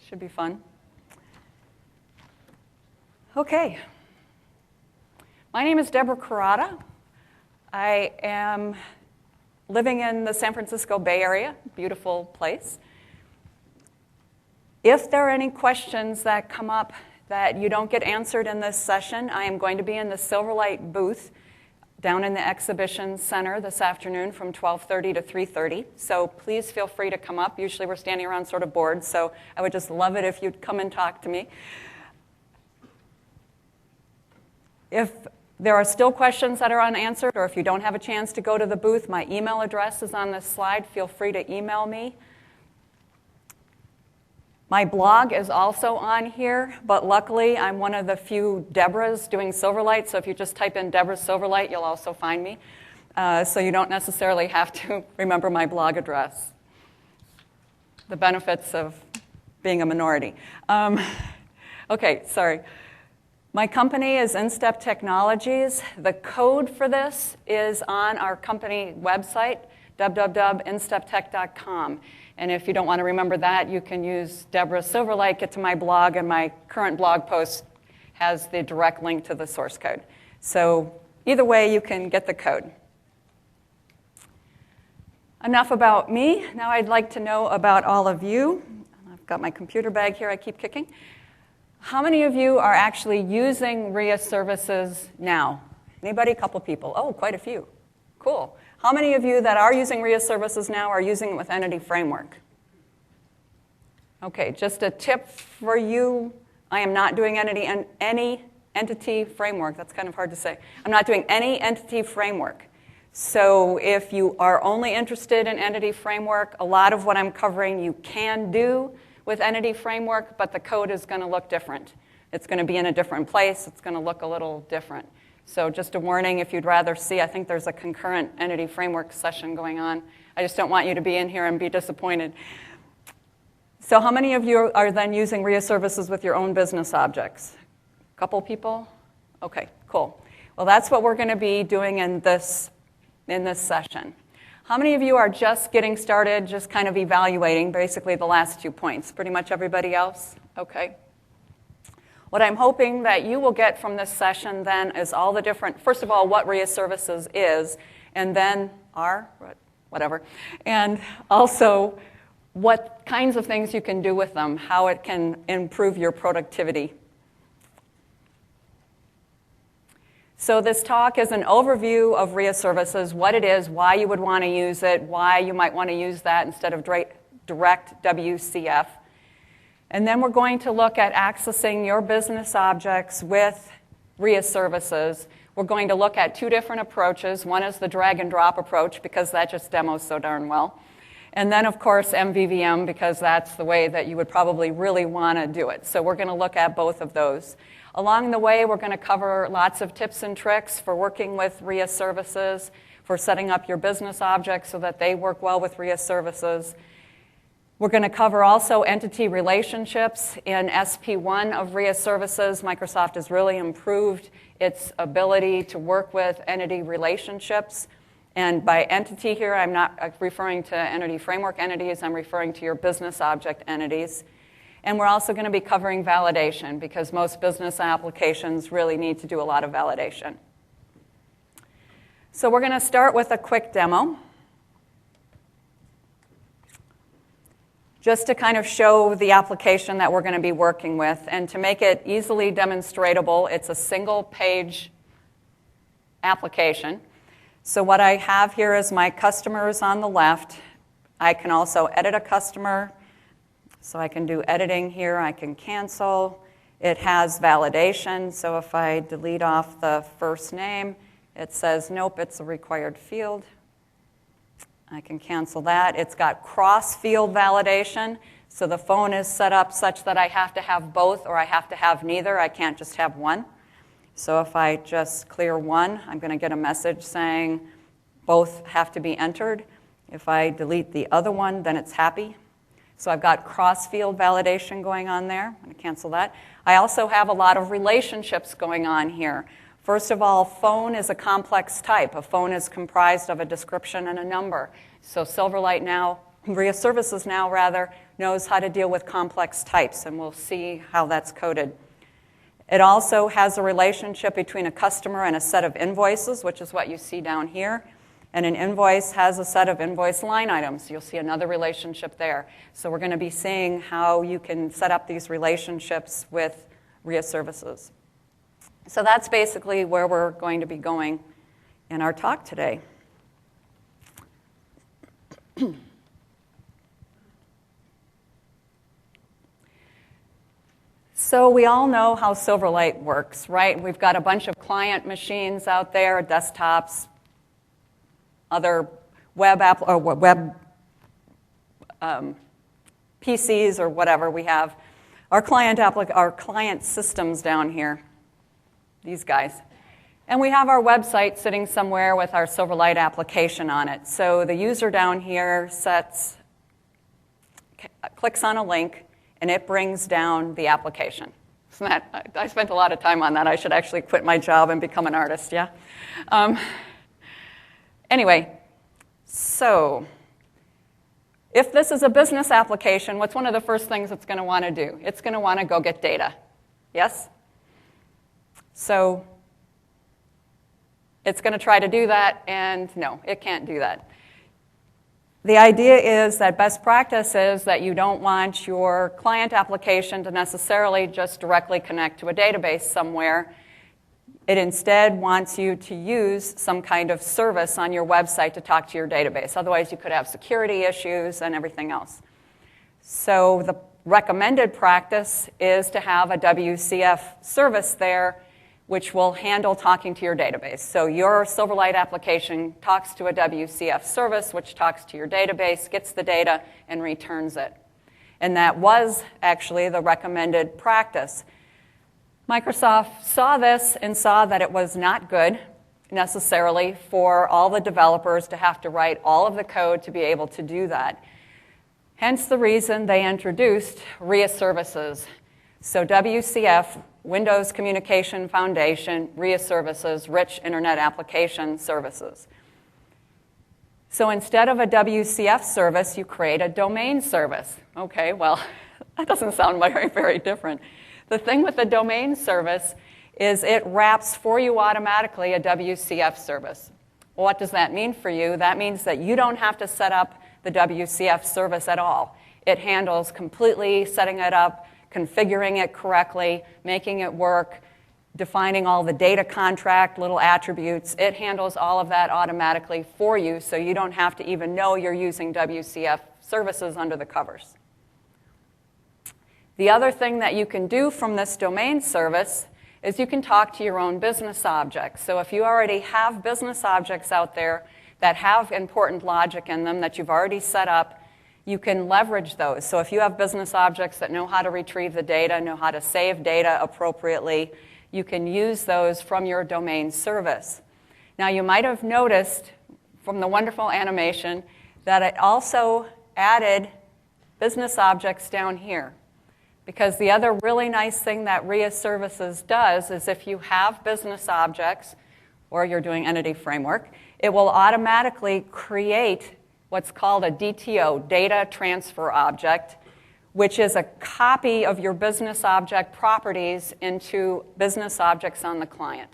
Should be fun. Okay. My name is Deborah Carrata. I am living in the San Francisco Bay Area, beautiful place. If there are any questions that come up that you don't get answered in this session, I am going to be in the Silverlight booth down in the exhibition center this afternoon from 12:30 to 3:30. So please feel free to come up. Usually we're standing around sort of bored, so I would just love it if you'd come and talk to me. If there are still questions that are unanswered, or if you don't have a chance to go to the booth, my email address is on this slide. Feel free to email me. My blog is also on here, but luckily I'm one of the few Deborahs doing Silverlight, so if you just type in Deborah Silverlight, you'll also find me. So you don't necessarily have to remember my blog address. The benefits of being a minority. Okay, sorry. My company is InStep Technologies. The code for this is on our company website, www.insteptech.com. And if you don't want to remember that, you can use Deborah Silverlight, get to my blog, and my current blog post has the direct link to the source code. So either way, you can get the code. Enough about me. Now I'd like to know about all of you. I've got my computer bag here I keep kicking. How many of you are actually using RIA services now? Anybody? A couple people. Oh, quite a few. Cool. How many of you that are using RIA services now are using it with Entity Framework? Okay, just a tip for you. I am not doing any Entity Framework. That's kind of hard to say. I'm not doing any Entity Framework. So if you are only interested in Entity Framework, a lot of what I'm covering you can do with Entity Framework, but the code is going to look different. It's going to be in a different place. It's going to look a little different. So just a warning, if you'd rather see, I think there's a concurrent Entity Framework session going on. I just don't want you to be in here and be disappointed. So how many of you are then using RIA services with your own business objects? A couple people? Okay, cool. Well, that's what we're going to be doing in this session. How many of you are just getting started, just kind of evaluating basically the last 2 points? Pretty much everybody else? Okay. What I'm hoping that you will get from this session then is all the different, first of all, what RIA services is, and then whatever, and also what kinds of things you can do with them, how it can improve your productivity. So this talk is an overview of RIA services, what it is, why you would want to use it, why you might want to use that instead of direct WCF. And then we're going to look at accessing your business objects with RIA services. We're going to look at 2 different approaches. One is the drag and drop approach, because that just demos so darn well. And then, of course, MVVM, because that's the way that you would probably really want to do it. So we're going to look at both of those. Along the way, we're going to cover lots of tips and tricks for working with RIA services, for setting up your business objects so that they work well with RIA services. We're going to cover also entity relationships. In SP1 of RIA services, Microsoft has really improved its ability to work with entity relationships. And by entity here, I'm not referring to Entity Framework entities, I'm referring to your business object entities. And we're also going to be covering validation, because most business applications really need to do a lot of validation. So we're going to start with a quick demo, just to kind of show the application that we're going to be working with. And to make it easily demonstratable, it's a single-page application. So what I have here is my customers on the left. I can also edit a customer. So I can do editing here. I can cancel. It has validation. So if I delete off the first name, it says, nope, it's a required field. I can cancel that. It's got cross-field validation. So the phone is set up such that I have to have both or I have to have neither. I can't just have one. So if I just clear one, I'm going to get a message saying both have to be entered. If I delete the other one, then it's happy. So I've got cross-field validation going on there. I'm going to cancel that. I also have a lot of relationships going on here. First of all, phone is a complex type. A phone is comprised of a description and a number. So Silverlight now, RIA services now rather, knows how to deal with complex types, and we'll see how that's coded. It also has a relationship between a customer and a set of invoices, which is what you see down here. And an invoice has a set of invoice line items. You'll see another relationship there. So we're going to be seeing how you can set up these relationships with RIA services. So that's basically where we're going to be going in our talk today. So we all know how Silverlight works, right? We've got a bunch of client machines out there, desktops, other web PCs or whatever. We have our client systems down here, these guys. And we have our website sitting somewhere with our Silverlight application on it. So the user down here clicks on a link, and it brings down the application. I spent a lot of time on that. I should actually quit my job and become an artist, yeah? Anyway, so if this is a business application, what's one of the first things it's going to want to do? It's going to want to go get data, yes? So it's going to try to do that, and no, it can't do that. The idea is that best practice is that you don't want your client application to necessarily just directly connect to a database somewhere. It instead wants you to use some kind of service on your website to talk to your database. Otherwise, you could have security issues and everything else. So the recommended practice is to have a WCF service there which will handle talking to your database. So your Silverlight application talks to a WCF service, which talks to your database, gets the data, and returns it. And that was actually the recommended practice. Microsoft saw this and saw that it was not good necessarily for all the developers to have to write all of the code to be able to do that. Hence the reason they introduced RIA services. So WCF, Windows Communication Foundation, RIA services, Rich Internet Application Services. So instead of a WCF service, you create a domain service. Okay, well, that doesn't sound very, very different. The thing with the domain service is it wraps for you automatically a WCF service. Well, what does that mean for you? That means that you don't have to set up the WCF service at all. It handles completely setting it up, configuring it correctly, making it work, defining all the data contract, little attributes. It handles all of that automatically for you, so you don't have to even know you're using WCF services under the covers. The other thing that you can do from this domain service is you can talk to your own business objects. So if you already have business objects out there that have important logic in them that you've already set up, you can leverage those. So if you have business objects that know how to retrieve the data, know how to save data appropriately, you can use those from your domain service. Now, you might have noticed from the wonderful animation that it also added business objects down here. Because the other really nice thing that RIA services does is if you have business objects, or you're doing entity framework, it will automatically create what's called a DTO, data transfer object, which is a copy of your business object properties into business objects on the client.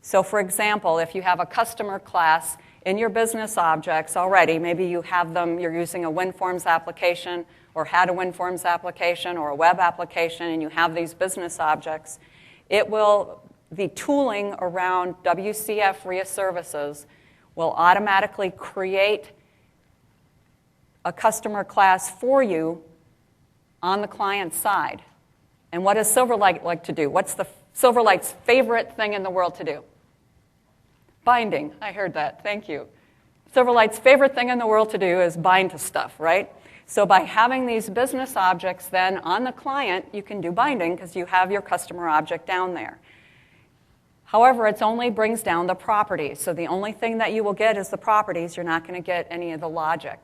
So for example, if you have a customer class in your business objects already, maybe you have them, you're using a WinForms application or had a WinForms application or a web application, and you have these business objects, the tooling around WCF RIA services will automatically create a customer class for you on the client side. And what does Silverlight like to do? What's the Silverlight's favorite thing in the world to do? Binding. I heard that. Thank you. Silverlight's favorite thing in the world to do is bind to stuff, right? So by having these business objects then on the client, you can do binding because you have your customer object down there. However, it only brings down the properties. So the only thing that you will get is the properties. You're not going to get any of the logic.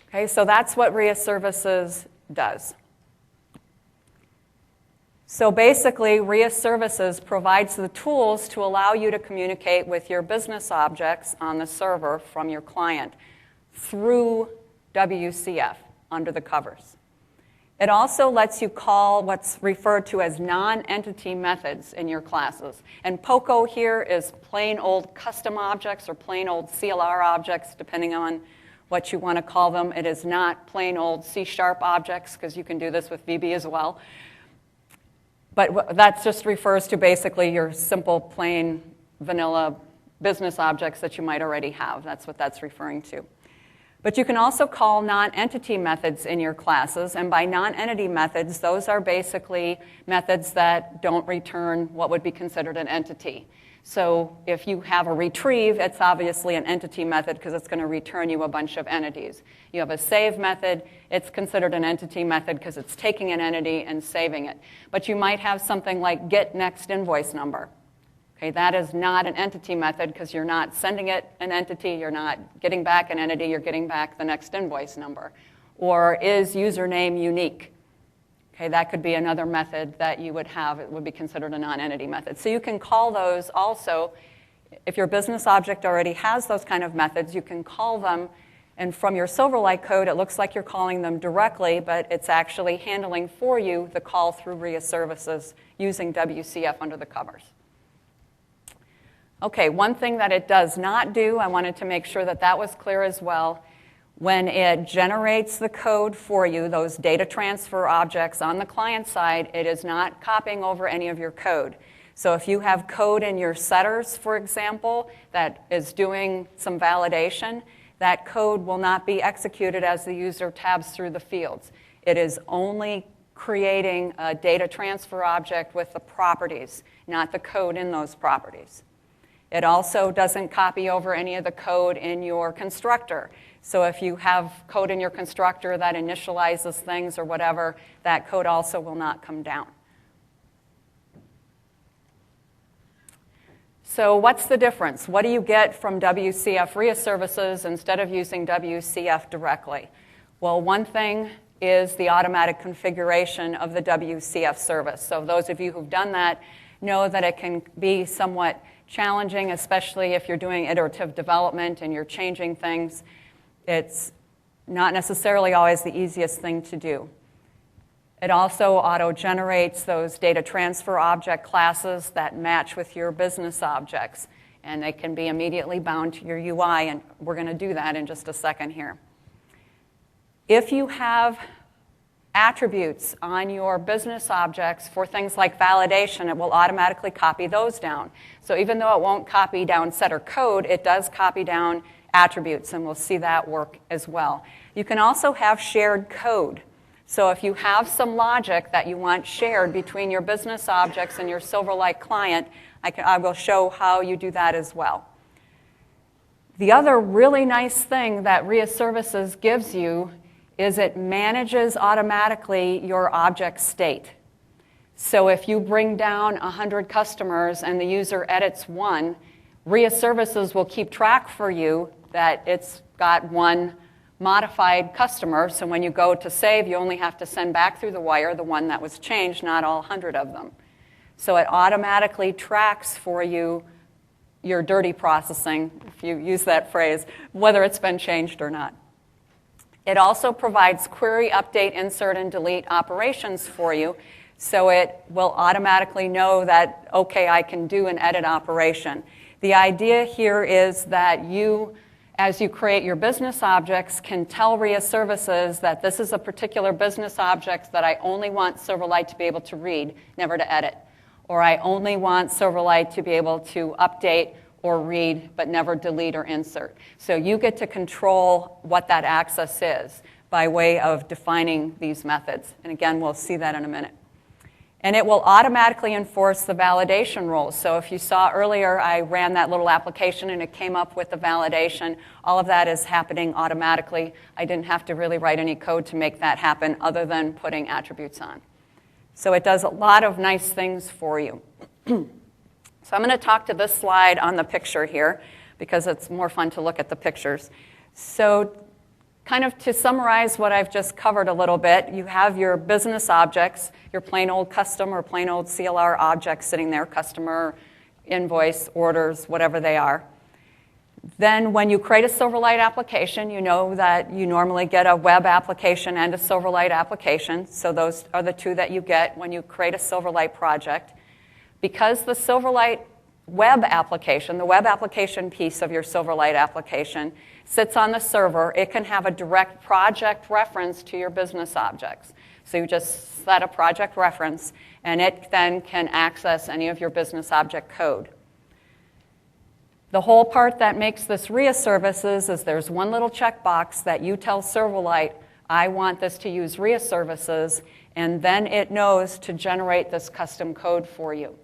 Okay, so that's what RIA services does. So basically, RIA services provides the tools to allow you to communicate with your business objects on the server from your client through WCF under the covers. It also lets you call what's referred to as non-entity methods in your classes. And POCO here is plain old custom objects or plain old CLR objects, depending on what you want to call them. It is not plain old C# objects, because you can do this with VB as well. But that just refers to basically your simple, plain, vanilla business objects that you might already have. That's what that's referring to. But you can also call non-entity methods in your classes, and by non-entity methods, those are basically methods that don't return what would be considered an entity. So if you have a retrieve, it's obviously an entity method because it's going to return you a bunch of entities. You have a save method, it's considered an entity method because it's taking an entity and saving it. But you might have something like get next invoice number. Okay, that is not an entity method because you're not sending it an entity, you're not getting back an entity, you're getting back the next invoice number. Or is username unique? Okay, that could be another method that you would have. It would be considered a non-entity method. So you can call those also. If your business object already has those kind of methods, you can call them. And from your Silverlight code, it looks like you're calling them directly, but it's actually handling for you the call through RIA services using WCF under the covers. Okay, one thing that it does not do, I wanted to make sure that that was clear as well. When it generates the code for you, those data transfer objects on the client side, it is not copying over any of your code. So if you have code in your setters, for example, that is doing some validation, that code will not be executed as the user tabs through the fields. It is only creating a data transfer object with the properties, not the code in those properties. It also doesn't copy over any of the code in your constructor. So if you have code in your constructor that initializes things or whatever, that code also will not come down. So what's the difference? What do you get from WCF RIA services instead of using WCF directly? Well, one thing is the automatic configuration of the WCF service. So those of you who've done that know that it can be somewhat challenging, especially if you're doing iterative development and you're changing things. It's not necessarily always the easiest thing to do. It also auto-generates those data transfer object classes that match with your business objects, and they can be immediately bound to your UI, and we're going to do that in just a second here. If you have attributes on your business objects for things like validation, it will automatically copy those down. So even though it won't copy down setter code, it does copy down attributes, and we'll see that work as well. You can also have shared code. So if you have some logic that you want shared between your business objects and your Silverlight client, I will show how you do that as well. The other really nice thing that RIA Services gives you is it manages automatically your object state. So if you bring down 100 customers and the user edits one, RIA Services will keep track for you that it's got one modified customer. So when you go to save, you only have to send back through the wire the one that was changed, not all 100 of them. So it automatically tracks for you your dirty processing, if you use that phrase, whether it's been changed or not. It also provides query, update, insert, and delete operations for you. So it will automatically know that, okay, I can do an edit operation. The idea here is that you, as you create your business objects, can tell RIA Services that this is a particular business object that I only want Silverlight to be able to read, never to edit. Or I only want Silverlight to be able to update or read, but never delete or insert. So you get to control what that access is by way of defining these methods. And again, we'll see that in a minute. And it will automatically enforce the validation rules. So if you saw earlier, I ran that little application and it came up with the validation. All of that is happening automatically. I didn't have to really write any code to make that happen other than putting attributes on. So it does a lot of nice things for you. So I'm going to talk to this slide on the picture here because it's more fun to look at the pictures. So kind of to summarize what I've just covered a little bit, you have your business objects, your plain old custom or plain old CLR objects sitting there, customer, invoice, orders, whatever they are. Then when you create a Silverlight application, you know that you normally get a web application and a Silverlight application. So those are the two that you get when you create a Silverlight project. Because the Silverlight web application, the web application piece of your Silverlight application, sits on the server, it can have a direct project reference to your business objects. So you just set a project reference, and it then can access any of your business object code. The whole part that makes this RIA services is there's one little checkbox that you tell Silverlight, I want this to use RIA services, and then it knows to generate this custom code for you.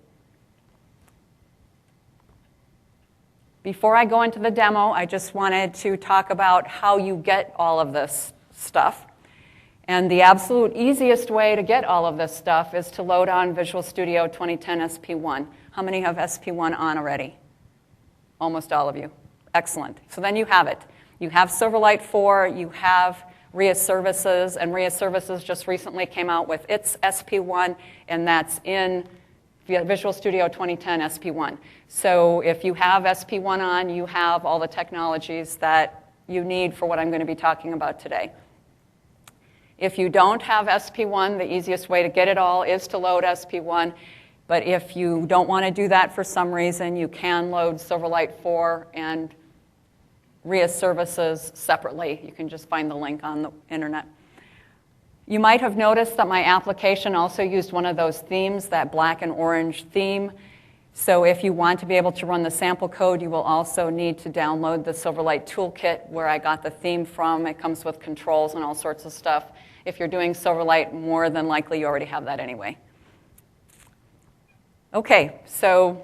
Before I go into the demo, I just wanted to talk about how you get all of this stuff. And the absolute easiest way to get all of this stuff is to load on Visual Studio 2010 SP1. How many have SP1 on already? Almost all of you. Excellent. So then you have it. You have Silverlight 4, you have RIA Services, and RIA Services just recently came out with its SP1, and that's in Visual Studio 2010 SP1. So if you have SP1 on, you have all the technologies that you need for what I'm going to be talking about today. If you don't have SP1, the easiest way to get it all is to load SP1. But if you don't want to do that for some reason, you can load Silverlight 4 and RIA Services separately. You can just find the link on the internet. You might have noticed that my application also used one of those themes, that black and orange theme. So if you want to be able to run the sample code, you will also need to download the Silverlight toolkit where I got the theme from. It comes with controls and all sorts of stuff. If you're doing Silverlight, more than likely you already have that anyway. Okay, so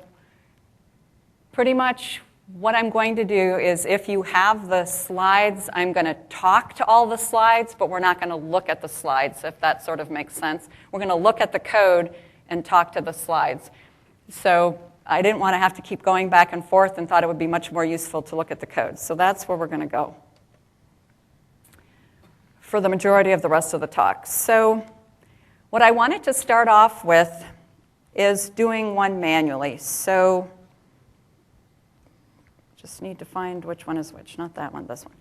pretty much what I'm going to do is if you have the slides, I'm going to talk to all the slides, but we're not going to look at the slides, if that sort of makes sense. We're going to look at the code and talk to the slides. So I didn't want to have to keep going back and forth and thought it would be much more useful to look at the code. So that's where we're going to go for the majority of the rest of the talk. So what I wanted to start off with is doing one manually. So just need to find which one is which, not that one, this one.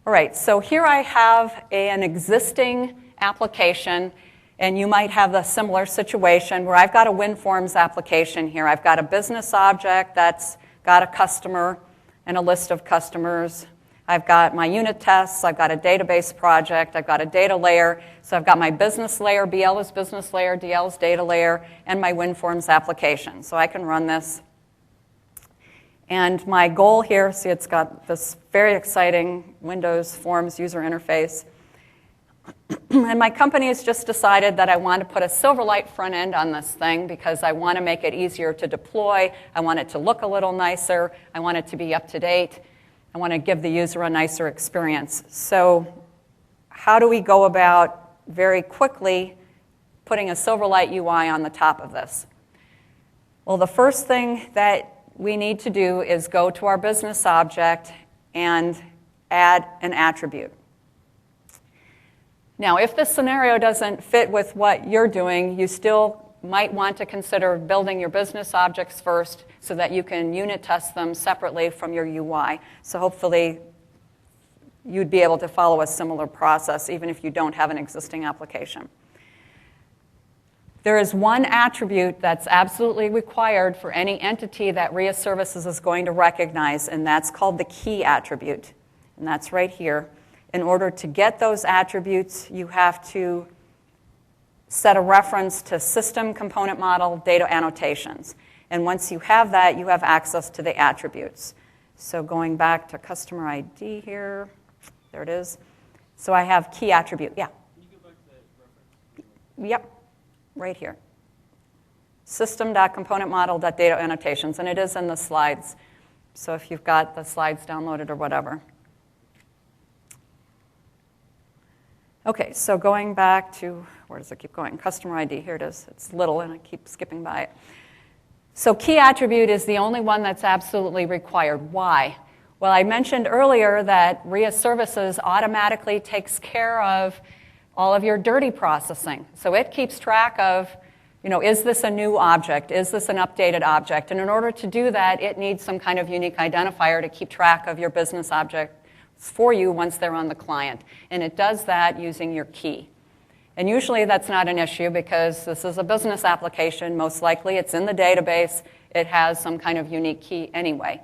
All right, so here I have an existing application, and you might have a similar situation where I've got a WinForms application here. I've got a business object that's got a customer and a list of customers. I've got my unit tests, I've got a database project, I've got a data layer. So I've got my business layer, BL is business layer, DL is data layer, and my WinForms application. So I can run this. And my goal here, see it's got this very exciting Windows Forms user interface. And my company has just decided that I want to put a Silverlight front end on this thing because I want to make it easier to deploy. I want it to look a little nicer. I want it to be up to date. I want to give the user a nicer experience. So how do we go about very quickly putting a Silverlight UI on the top of this? Well, the first thing that we need to do is go to our business object and add an attribute. Now, if this scenario doesn't fit with what you're doing, you still might want to consider building your business objects first so that you can unit test them separately from your UI. So hopefully you'd be able to follow a similar process even if you don't have an existing application. There is one attribute that's absolutely required for any entity that RIA Services is going to recognize, and that's called the key attribute. And that's right here. In order to get those attributes, you have to set a reference to system component model data annotations. And once you have that, you have access to the attributes. So going back to customer ID here, there it is. So I have key attribute, yeah. Can you go back to that reference? Yep, right here. System.componentModel.data annotations, and it is in the slides. So if you've got the slides downloaded or whatever. Okay, so going back to, where does it keep going? Customer ID, here it is. It's little and I keep skipping by it. So key attribute is the only one that's absolutely required. Why? Well, I mentioned earlier that RIA Services automatically takes care of all of your dirty processing. So it keeps track of is this a new object? Is this an updated object? And in order to do that, it needs some kind of unique identifier to keep track of your business objects for you once they're on the client. And it does that using your key. And usually that's not an issue because this is a business application. Most likely it's in the database. It has some kind of unique key anyway.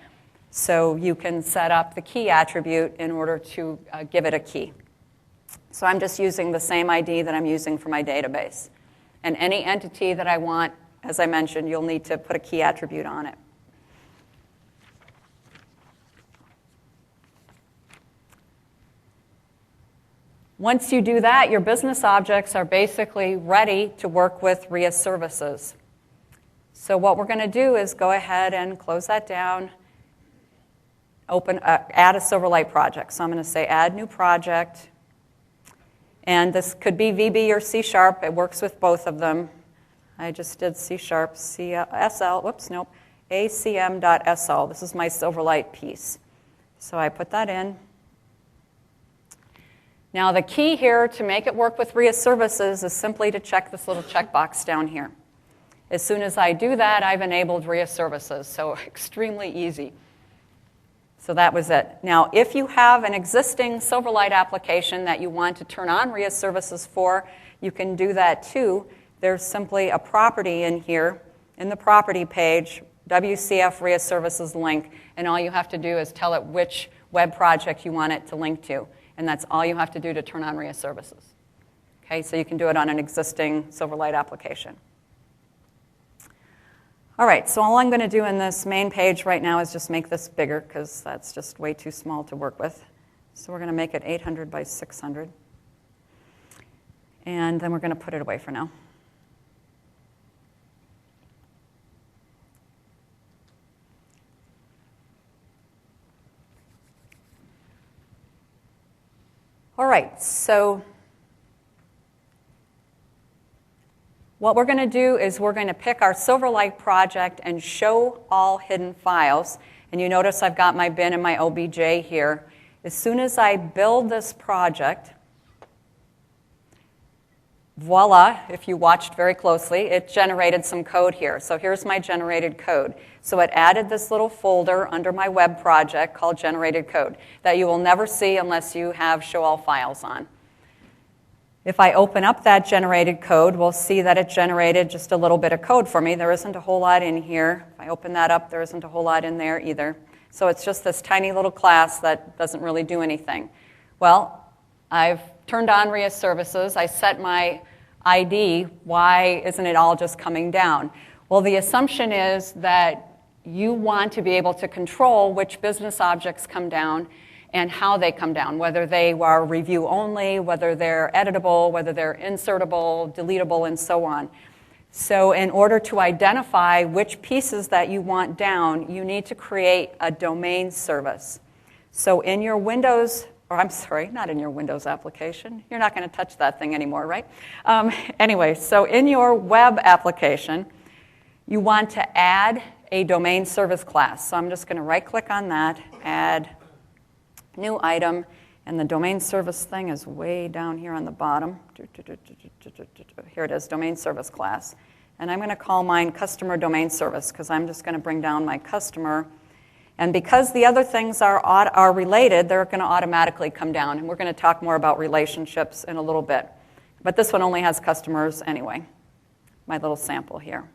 So you can set up the key attribute in order to give it a key. So I'm just using the same ID that I'm using for my database. And any entity that I want, as I mentioned, you'll need to put a key attribute on it. Once you do that, your business objects are basically ready to work with RIA services. So what we're going to do is go ahead and close that down, add a Silverlight project. So I'm going to say add new project. And this could be VB or C#. It works with both of them. I just did C#, ACM.SL. This is my Silverlight piece. So I put that in. Now the key here to make it work with RIA services is simply to check this little checkbox down here. As soon as I do that, I've enabled RIA services. So extremely easy. So that was it. Now, if you have an existing Silverlight application that you want to turn on RIA services for, you can do that too. There's simply a property in here, in the property page, WCF RIA services link, and all you have to do is tell it which web project you want it to link to. And that's all you have to do to turn on RIA services. Okay, so you can do it on an existing Silverlight application. All right, so all I'm going to do in this main page right now is just make this bigger because that's just way too small to work with. So we're going to make it 800 by 600. And then we're going to put it away for now. All right, so what we're going to do is we're going to pick our Silverlight project and show all hidden files. And you notice I've got my bin and my OBJ here. As soon as I build this project, voila, if you watched very closely, it generated some code here. So here's my generated code. So it added this little folder under my web project called generated code that you will never see unless you have show all files on. If I open up that generated code, we'll see that it generated just a little bit of code for me. There isn't a whole lot in here. If I open that up, there isn't a whole lot in there either. So it's just this tiny little class that doesn't really do anything. Well, I've turned on RIA services. I set my ID. Why isn't it all just coming down? Well, the assumption is that you want to be able to control which business objects come down and how they come down, whether they are review only, whether they're editable, whether they're insertable, deletable, and so on. So in order to identify which pieces that you want down, you need to create a domain service. So in your Windows, or I'm sorry, not in your Windows application. You're not going to touch that thing anymore, right? Anyway, so in your web application, you want to add a domain service class. So I'm just going to right-click on that, add new item, and the domain service thing is way down here on the bottom. Here it is, domain service class. And I'm going to call mine customer domain service because I'm just going to bring down my customer. And because the other things are related, they're going to automatically come down. And we're going to talk more about relationships in a little bit. But this one only has customers anyway, my little sample here.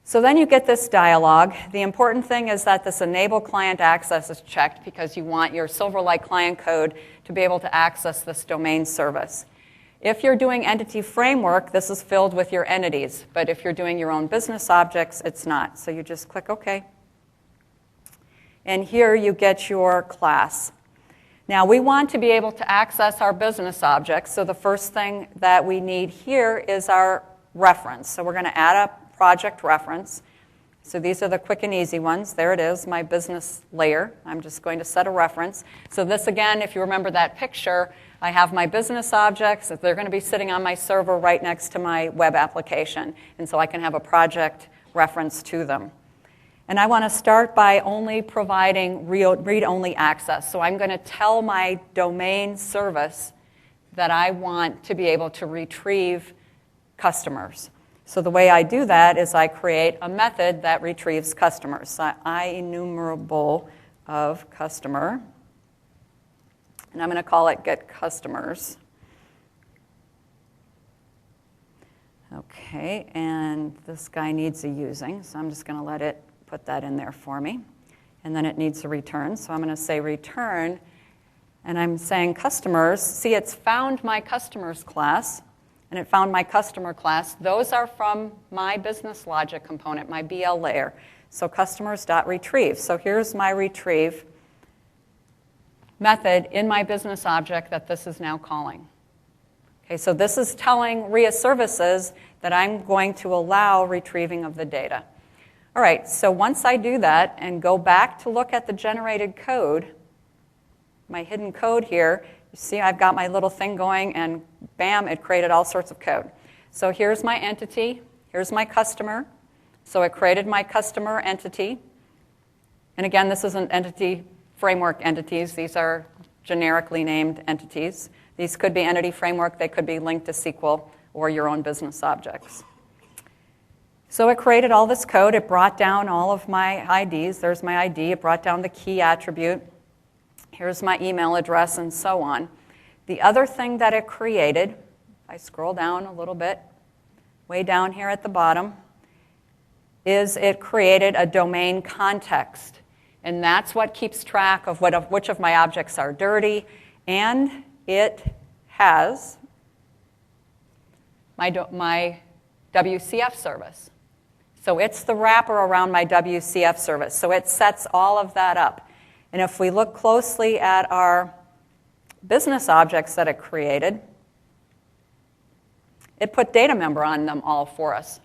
So then you get this dialog. The important thing is that this enable client access is checked because you want your Silverlight client code to be able to access this domain service. If you're doing entity framework, this is filled with your entities. But if you're doing your own business objects, it's not. So you just click OK. And here you get your class. Now we want to be able to access our business objects. So the first thing that we need here is our reference. So we're going to add a project reference. So these are the quick and easy ones. There it is, my business layer. I'm just going to set a reference. So this again, if you remember that picture, I have my business objects. They're going to be sitting on my server right next to my web application. And so I can have a project reference to them. And I want to start by only providing read-only access. So I'm going to tell my domain service that I want to be able to retrieve customers. So the way I do that is I create a method that retrieves customers. So IEnumerable of customer, and I'm going to call it get customers. Okay, and this guy needs a using, so I'm just going to let it put that in there for me. And then it needs a return, so I'm going to say return, and I'm saying customers. See, it's found my customers class, and it found my customer class. Those are from my business logic component, my BL layer. So customers.retrieve. So here's my retrieve method in my business object that this is now calling. Okay, so this is telling RIA services that I'm going to allow retrieving of the data. All right, so once I do that and go back to look at the generated code, my hidden code here, you see I've got my little thing going, and bam, it created all sorts of code. So here's my entity, here's my customer. So it created my customer entity. And again, this isn't entity framework entities. These are generically named entities. These could be entity framework. They could be linked to SQL or your own business objects. So it created all this code. It brought down all of my IDs. There's my ID. It brought down the key attribute. Here's my email address, and so on. The other thing that it created, if I scroll down a little bit, way down here at the bottom, is it created a domain context. And that's what keeps track of which of my objects are dirty. And it has my WCF service. So it's the wrapper around my WCF service. So it sets all of that up. And if we look closely at our business objects that it created, it put data member on them all for us.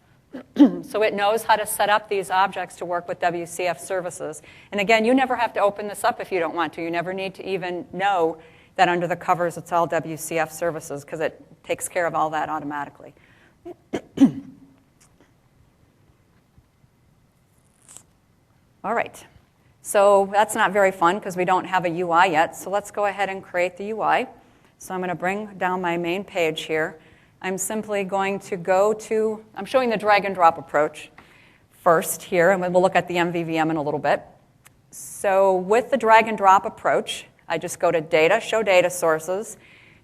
So it knows how to set up these objects to work with WCF services. And again, you never have to open this up if you don't want to. You never need to even know that under the covers it's all WCF services, because it takes care of all that automatically. All right. So that's not very fun because we don't have a UI yet. So let's go ahead and create the UI. So I'm going to bring down my main page here. I'm simply going to go to, I'm showing the drag and drop approach first here, and we'll look at the MVVM in a little bit. So with the drag and drop approach, I just go to data, show data sources,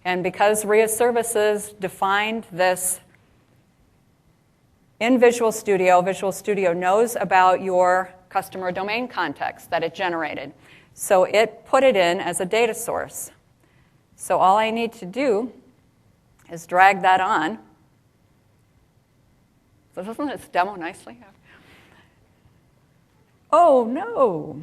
and because RIA services defined this in Visual Studio knows about your customer domain context that it generated. So it put it in as a data source. So all I need to do is drag that on. So doesn't this demo nicely? Oh, no.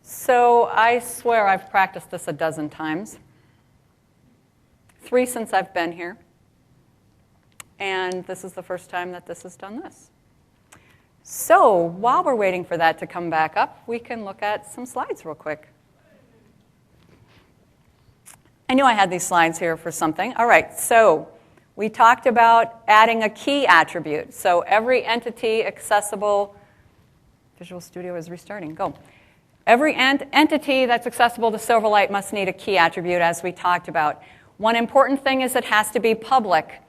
So I swear I've practiced this a dozen times. 3 since I've been here. And this is the first time that this has done this. So while we're waiting for that to come back up, we can look at some slides real quick. I knew I had these slides here for something. All right, so we talked about adding a key attribute. So every entity accessible, Visual Studio is restarting, go. Every entity that's accessible to Silverlight must need a key attribute, as we talked about. One important thing is it has to be public.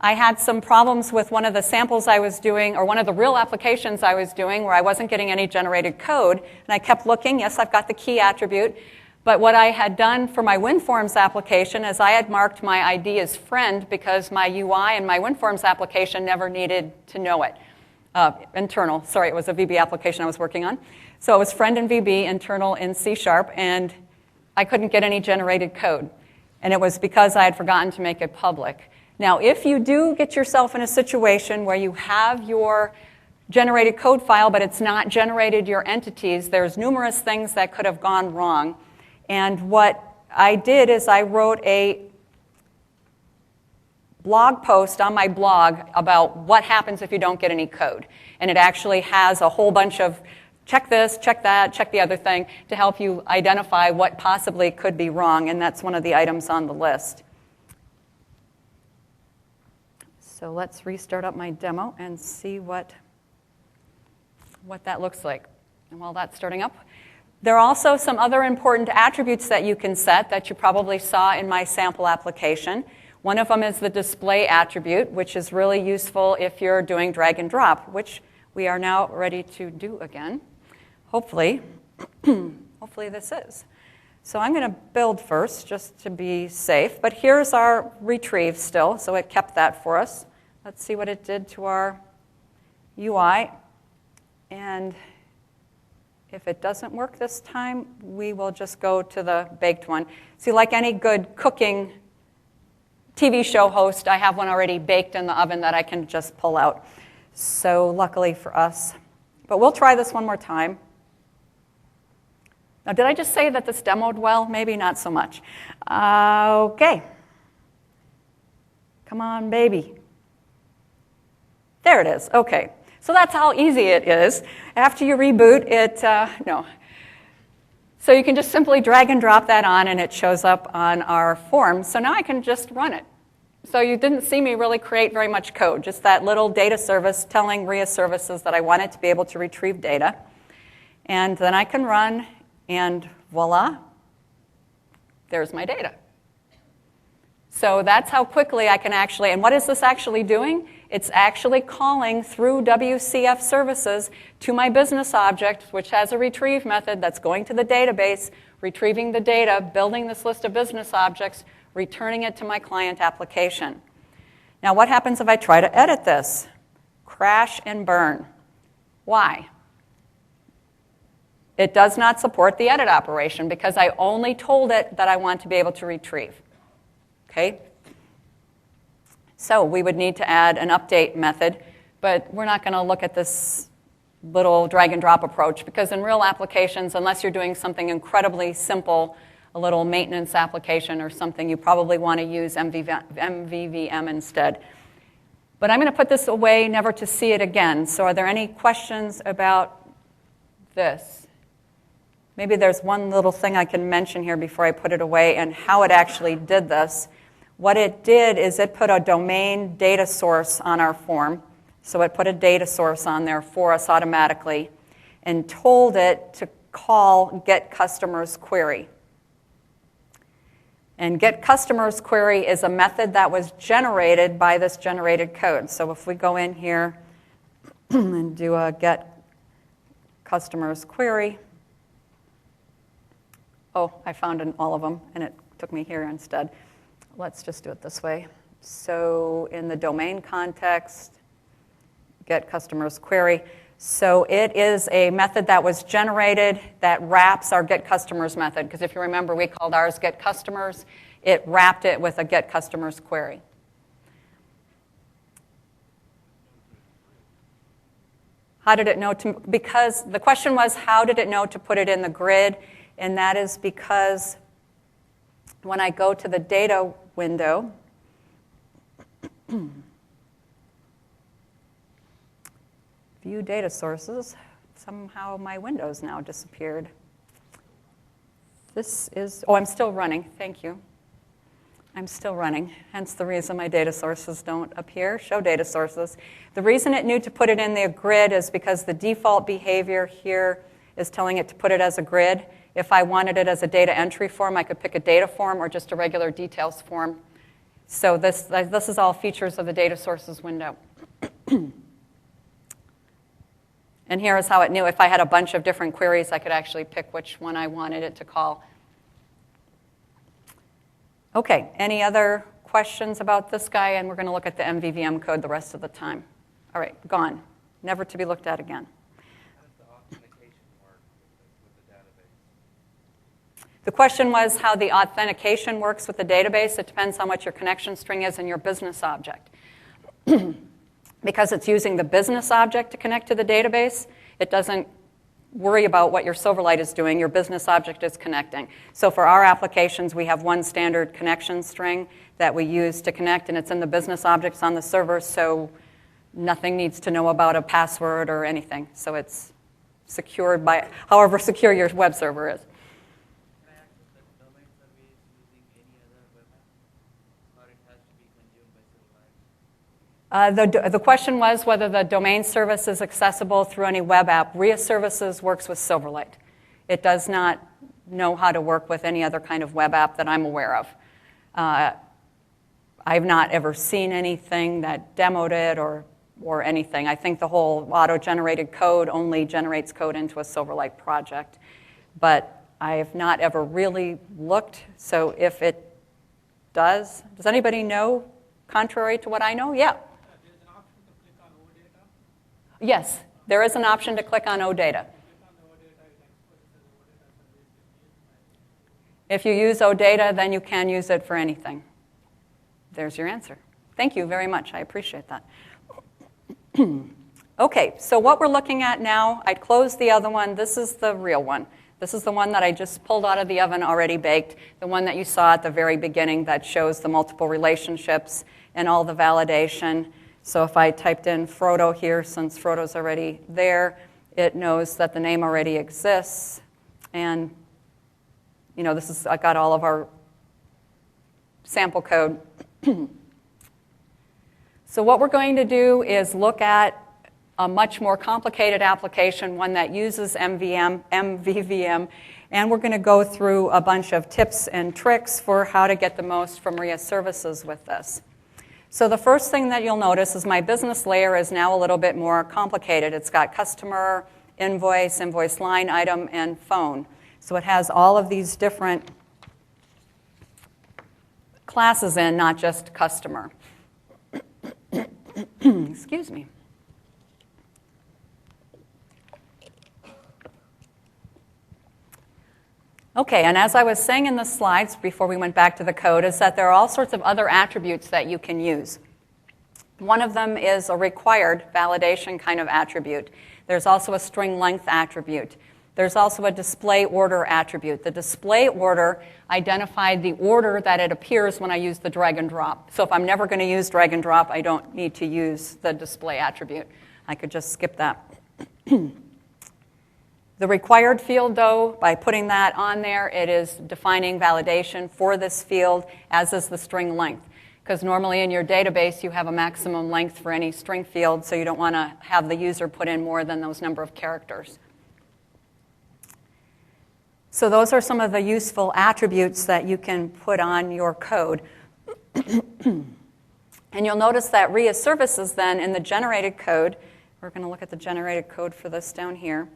I had some problems with one of the samples I was doing, or one of the real applications I was doing, where I wasn't getting any generated code. And I kept looking. Yes, I've got the key attribute. But what I had done for my WinForms application is I had marked my ID as friend because my UI and my WinForms application never needed to know it. Internal. Sorry, it was a VB application I was working on. So it was friend in VB, internal in C#, and I couldn't get any generated code. And it was because I had forgotten to make it public. Now, if you do get yourself in a situation where you have your generated code file, but it's not generated your entities, there's numerous things that could have gone wrong. And what I did is I wrote a blog post on my blog about what happens if you don't get any code. And it actually has a whole bunch of check this, check that, check the other thing to help you identify what possibly could be wrong, and that's one of the items on the list. So let's restart up my demo and see what that looks like. And while that's starting up, There are also some other important attributes that you can set that you probably saw in my sample application. One of them is the display attribute, which is really useful if you're doing drag and drop, which we are now ready to do again. Hopefully, hopefully this is. So I'm going to build first just to be safe. But here's our retrieve still, so it kept that for us. Let's see what it did to our UI. And if it doesn't work this time, we will just go to the baked one. See, like any good cooking TV show host, I have one already baked in the oven that I can just pull out. So luckily for us. But we'll try this one more time. Now, did I just say that this demoed well? Maybe not so much. Okay. Come on, baby. There it is. Okay. So that's how easy it is. After you reboot it, no. So you can just simply drag and drop that on, and it shows up on our form. So now I can just run it. So you didn't see me really create very much code, just that little data service telling RIA services that I wanted to be able to retrieve data. And then I can run, and voila, there's my data. So that's how quickly I can actually, and what is this actually doing? It's actually calling through WCF services to my business object, which has a retrieve method that's going to the database, retrieving the data, building this list of business objects, returning it to my client application. Now, what happens if I try to edit this? Crash and burn. Why? It does not support the edit operation because I only told it that I want to be able to retrieve. Okay? So we would need to add an update method, but we're not going to look at this little drag and drop approach because in real applications, unless you're doing something incredibly simple, a little maintenance application or something, you probably want to use MVVM instead. But I'm going to put this away never to see it again. So are there any questions about this? Maybe there's one little thing I can mention here before I put it away and how it actually did this. What it did is it put a domain data source on our form. So it put a data source on there for us automatically and told it to call getCustomersQuery. And getCustomersQuery is a method that was generated by this generated code. So if we go in here and do a getCustomersQuery, oh, I found all of them, and it took me here instead. Let's just do it this way. So in the domain context, getCustomersQuery. So it is a method that was generated that wraps our getCustomers method. Because if you remember, we called ours getCustomers. It wrapped it with a getCustomersQuery. How did it know to? Because the question was, how did it know to put it in the grid? And that is because when I go to the data window, view data sources, somehow my window's now disappeared. This is, oh, I'm still running, thank you. I'm still running, hence the reason my data sources don't appear. Show data sources. The reason it knew to put it in the grid is because the default behavior here is telling it to put it as a grid. If I wanted it as a data entry form, I could pick a data form or just a regular details form. So this is all features of the data sources window. And here is how it knew. If I had a bunch of different queries, I could actually pick which one I wanted it to call. Okay, any other questions about this guy? And we're going to look at the MVVM code the rest of the time. All right, gone. Never to be looked at again. How does the authentication work with the database? The question was how the authentication works with the database. It depends on what your connection string is in your business object. Because it's using the business object to connect to the database, it doesn't worry about what your Silverlight is doing. Your business object is connecting. So for our applications, we have one standard connection string that we use to connect, and it's in the business objects on the server, so nothing needs to know about a password or anything. So it's secured by however secure your web server is. Can I access that domain service using any other web app, or it has to be consumed by Silverlight? The question was whether the domain service is accessible through any web app. RIA Services works with Silverlight. It does not know how to work with any other kind of web app that I'm aware of. I've not ever seen anything that demoed it or anything. I think the whole auto-generated code only generates code into a Silverlight project. But I have not ever really looked, so if it does anybody know, contrary to what I know? Yeah. There's an option to click on OData. Yes, there is an option to click on OData. If you use OData, then you can use it for anything. There's your answer. Thank you very much. I appreciate that. Okay, so what we're looking at now, I closed the other one. This is the real one. This is the one that I just pulled out of the oven, already baked, the one that you saw at the very beginning that shows the multiple relationships and all the validation. So if I typed in Frodo here, since Frodo's already there, it knows that the name already exists. And, you know, I got all of our sample code. So what we're going to do is look at a much more complicated application, one that uses MVVM, and we're going to go through a bunch of tips and tricks for how to get the most from RIA services with this. So the first thing that you'll notice is my business layer is now a little bit more complicated. It's got customer, invoice, invoice line item, and phone. So it has all of these different classes in, not just customer. Excuse me. Okay, and as I was saying in the slides before we went back to the code, is that there are all sorts of other attributes that you can use. One of them is a required validation kind of attribute. There's also a string length attribute. There's also a display order attribute. The display order identified the order that it appears when I use the drag and drop. So if I'm never going to use drag and drop, I don't need to use the display attribute. I could just skip that. The required field, though, by putting that on there, it is defining validation for this field, as is the string length. Because normally in your database, you have a maximum length for any string field, so you don't want to have the user put in more than those number of characters. So those are some of the useful attributes that you can put on your code. And you'll notice that RIA services then in the generated code, we're going to look at the generated code for this down here.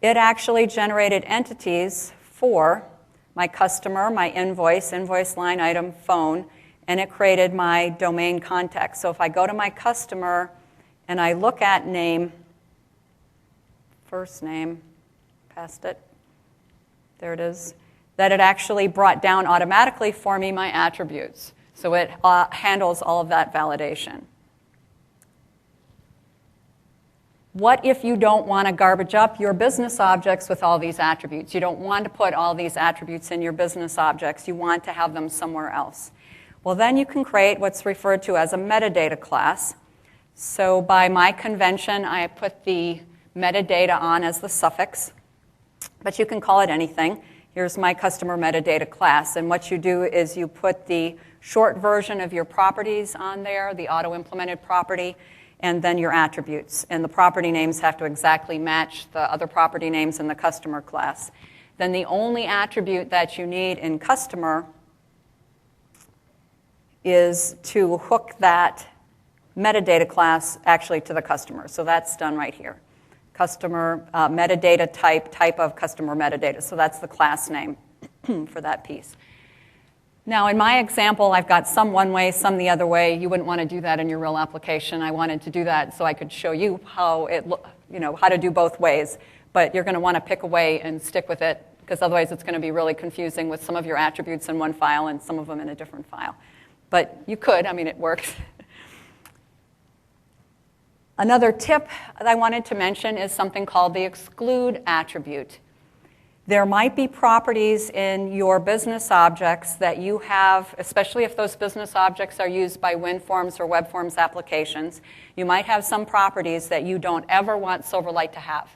It actually generated entities for my customer, my invoice, invoice line item, phone, and it created my domain context. So if I go to my customer and I look at name, first name, past it, there it is, that it actually brought down automatically for me my attributes. So it handles all of that validation. What if you don't want to garbage up your business objects with all these attributes? You don't want to put all these attributes in your business objects. You want to have them somewhere else. Well, then you can create what's referred to as a metadata class. So by my convention, I put the metadata on as the suffix, but you can call it anything. Here's my customer metadata class, and what you do is you put the short version of your properties on there, the auto-implemented property, and then your attributes. And the property names have to exactly match the other property names in the customer class. Then the only attribute that you need in customer is to hook that metadata class actually to the customer. So that's done right here. Customer metadata type of customer metadata. So that's the class name for that piece. Now, in my example, I've got some one way, some the other way. You wouldn't want to do that in your real application. I wanted to do that so I could show you how how to do both ways. But you're going to want to pick a way and stick with it, because otherwise it's going to be really confusing with some of your attributes in one file and some of them in a different file. But you could. I mean, it works. Another tip that I wanted to mention is something called the exclude attribute. There might be properties in your business objects that you have, especially if those business objects are used by WinForms or WebForms applications. You might have some properties that you don't ever want Silverlight to have.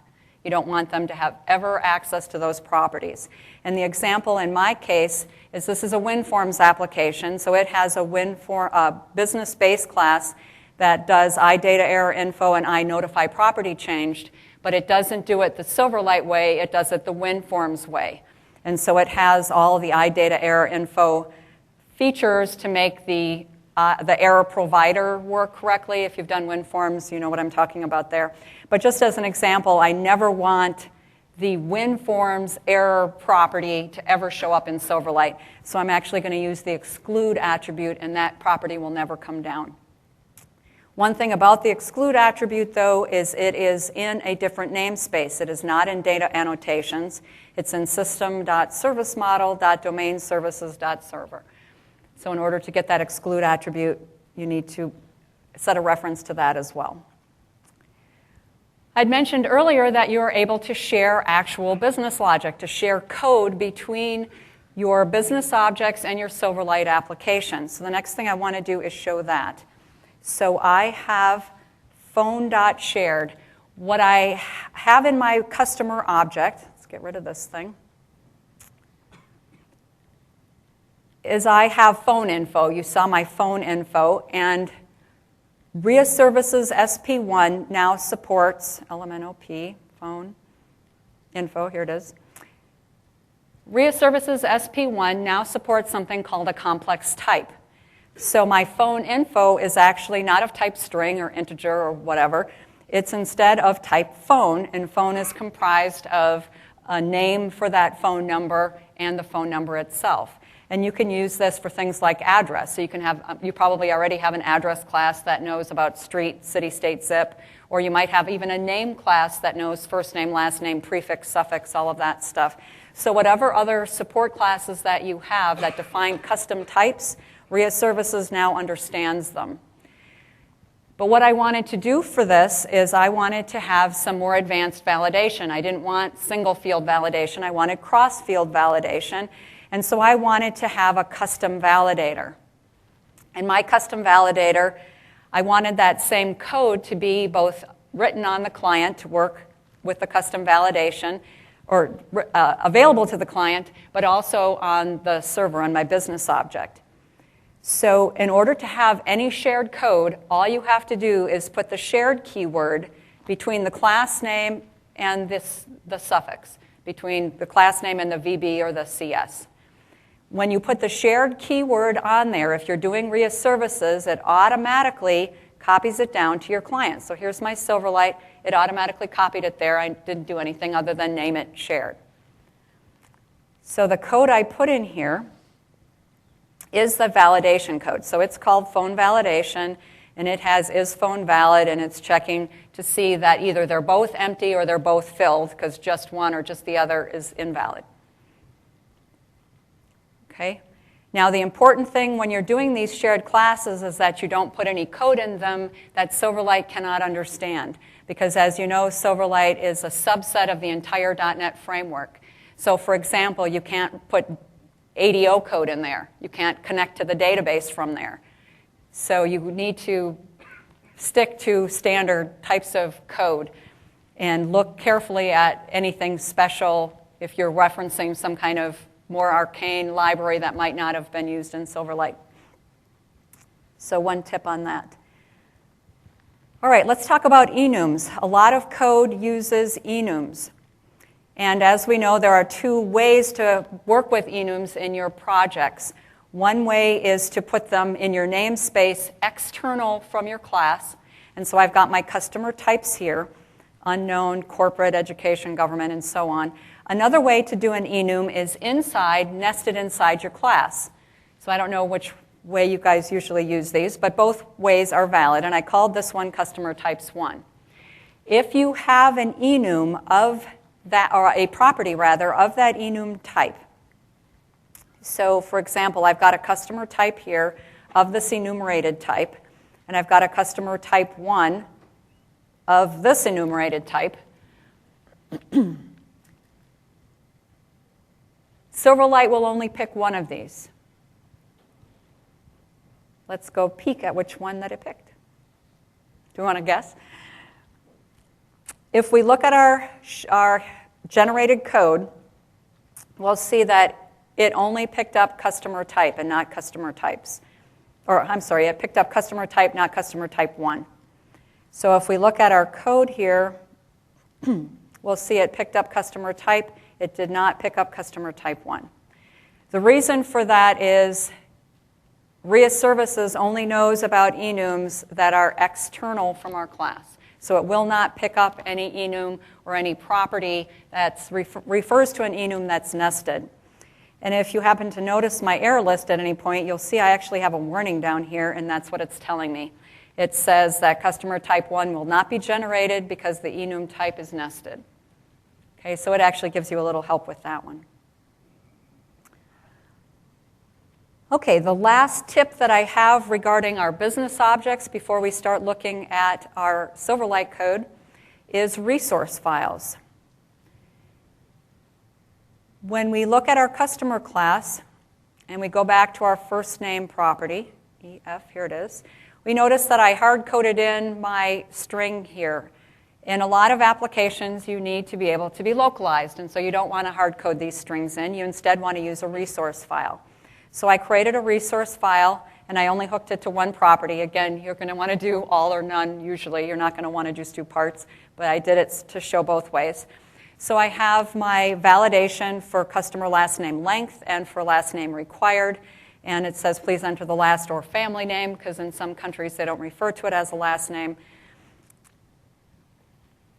You don't want them to have ever access to those properties. And the example in my case is this is a WinForms application, so it has a business base class that does iDataErrorInfo and iNotify property changed. but it doesn't do it the Silverlight way, it does it the WinForms way. And so it has all the iData error info features to make the error provider work correctly. If you've done WinForms, you know what I'm talking about there. But just as an example, I never want the WinForms error property to ever show up in Silverlight. So I'm actually going to use the exclude attribute, and that property will never come down. One thing about the exclude attribute, though, is it is in a different namespace. It is not in data annotations. It's in system.servicemodel.domainservices.server. So in order to get that exclude attribute, you need to set a reference to that as well. I'd mentioned earlier that you are able to share actual business logic, to share code between your business objects and your Silverlight application. So the next thing I want to do is show that. So I have phone.shared. What I have in my customer object, let's get rid of this thing, is I have phone info. You saw my phone info, and RIA Services SP1 now supports LMNOP, phone info, here it is. RIA Services SP1 now supports something called a complex type. So my phone info is actually not of type string or integer or whatever. It's instead of type phone, and phone is comprised of a name for that phone number and the phone number itself. And you can use this for things like address. So you probably already have an address class that knows about street, city, state, zip, or you might have even a name class that knows first name, last name, prefix, suffix, all of that stuff. So whatever other support classes that you have that define custom types, RIA Services now understands them. But what I wanted to do for this is I wanted to have some more advanced validation. I didn't want single field validation. I wanted cross field validation. And so I wanted to have a custom validator. And my custom validator, I wanted that same code to be both written on the client to work with the custom validation, or available to the client, but also on the server, on my business object. So in order to have any shared code, all you have to do is put the shared keyword between the class name and the suffix, between the class name and the VB or the CS. When you put the shared keyword on there, if you're doing RIA Services, it automatically copies it down to your client. So here's my Silverlight. It automatically copied it there. I didn't do anything other than name it shared. So the code I put in here is the validation code. So it's called phone validation, and it has is phone valid, and it's checking to see that either they're both empty or they're both filled, because just one or just the other is invalid. Okay? Now, the important thing when you're doing these shared classes is that you don't put any code in them that Silverlight cannot understand. Because as you know, Silverlight is a subset of the entire .NET framework. So for example, you can't put ADO code in there. You can't connect to the database from there. So you need to stick to standard types of code and look carefully at anything special if you're referencing some kind of more arcane library that might not have been used in Silverlight. So one tip on that. All right, let's talk about enums. A lot of code uses enums. And as we know, there are two ways to work with enums in your projects. One way is to put them in your namespace external from your class. And so I've got my customer types here, unknown, corporate, education, government, and so on. Another way to do an enum is nested inside your class. So I don't know which way you guys usually use these, but both ways are valid. And I called this one customer types 1. If you have an enum of that, or a property rather, of that enum type. So for example, I've got a customer type here of this enumerated type, and I've got a customer type 1 of this enumerated type. Silverlight will only pick one of these. Let's go peek at which one that it picked. Do you want to guess? If we look at our generated code, we'll see that it only picked up customer type and not customer types. Or, I'm sorry, it picked up customer type, not customer type 1. So if we look at our code here, we'll see it picked up customer type. It did not pick up customer type 1. The reason for that is RIA Services only knows about enums that are external from our class. So it will not pick up any enum or any property that refers to an enum that's nested. And if you happen to notice my error list at any point, you'll see I actually have a warning down here, and that's what it's telling me. It says that customer type 1 will not be generated because the enum type is nested. Okay, so it actually gives you a little help with that one. Okay, the last tip that I have regarding our business objects before we start looking at our Silverlight code is resource files. When we look at our customer class and we go back to our first name property, EF, here it is, we notice that I hard-coded in my string here. In a lot of applications, you need to be able to be localized, and so you don't want to hard-code these strings in. You instead want to use a resource file. So I created a resource file, and I only hooked it to one property. Again, you're going to want to do all or none usually. You're not going to want to just do parts, but I did it to show both ways. So I have my validation for customer last name length and for last name required. And it says, please enter the last or family name, because in some countries they don't refer to it as a last name.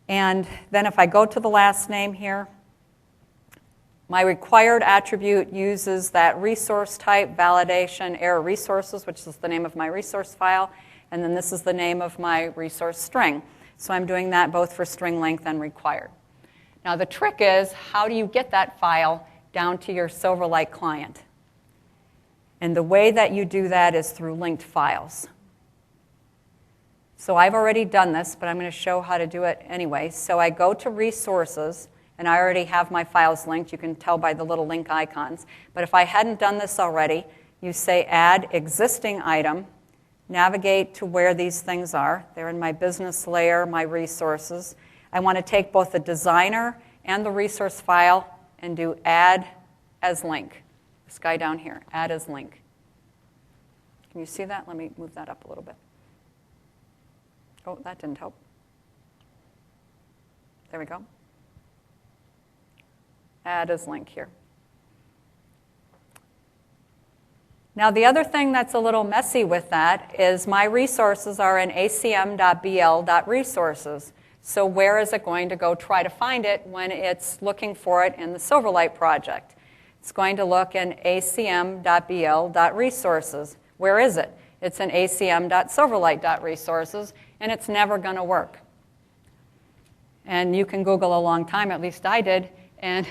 And then if I go to the last name here, my required attribute uses that resource type validation error resources, which is the name of my resource file. And then this is the name of my resource string. So I'm doing that both for string length and required. Now the trick is, how do you get that file down to your Silverlight client? And the way that you do that is through linked files. So I've already done this, but I'm going to show how to do it anyway. So I go to resources, and I already have my files linked. You can tell by the little link icons. But if I hadn't done this already, you say add existing item, navigate to where these things are. They're in my business layer, my resources. I want to take both the designer and the resource file and do add as link. This guy down here, add as link. Can you see that? Let me move that up a little bit. Oh, that didn't help. There we go. Add as link here. Now the other thing that's a little messy with that is my resources are in acm.bl.resources. So where is it going to go try to find it when it's looking for it in the Silverlight project? It's going to look in acm.bl.resources. Where is it? It's in acm.silverlight.resources, and it's never going to work. And you can Google a long time, at least I did, and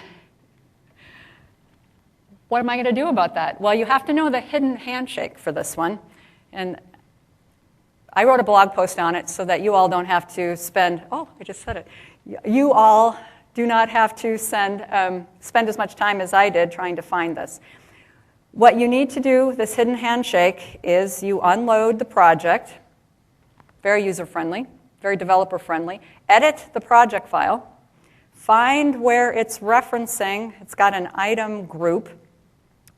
what am I going to do about that? Well, you have to know the hidden handshake for this one. And I wrote a blog post on it so that you all don't have to spend, oh, I just said it. You all do not have to spend as much time as I did trying to find this. What you need to do, this hidden handshake, is you unload the project, very user-friendly, very developer-friendly, edit the project file, find where it's referencing, it's got an item group,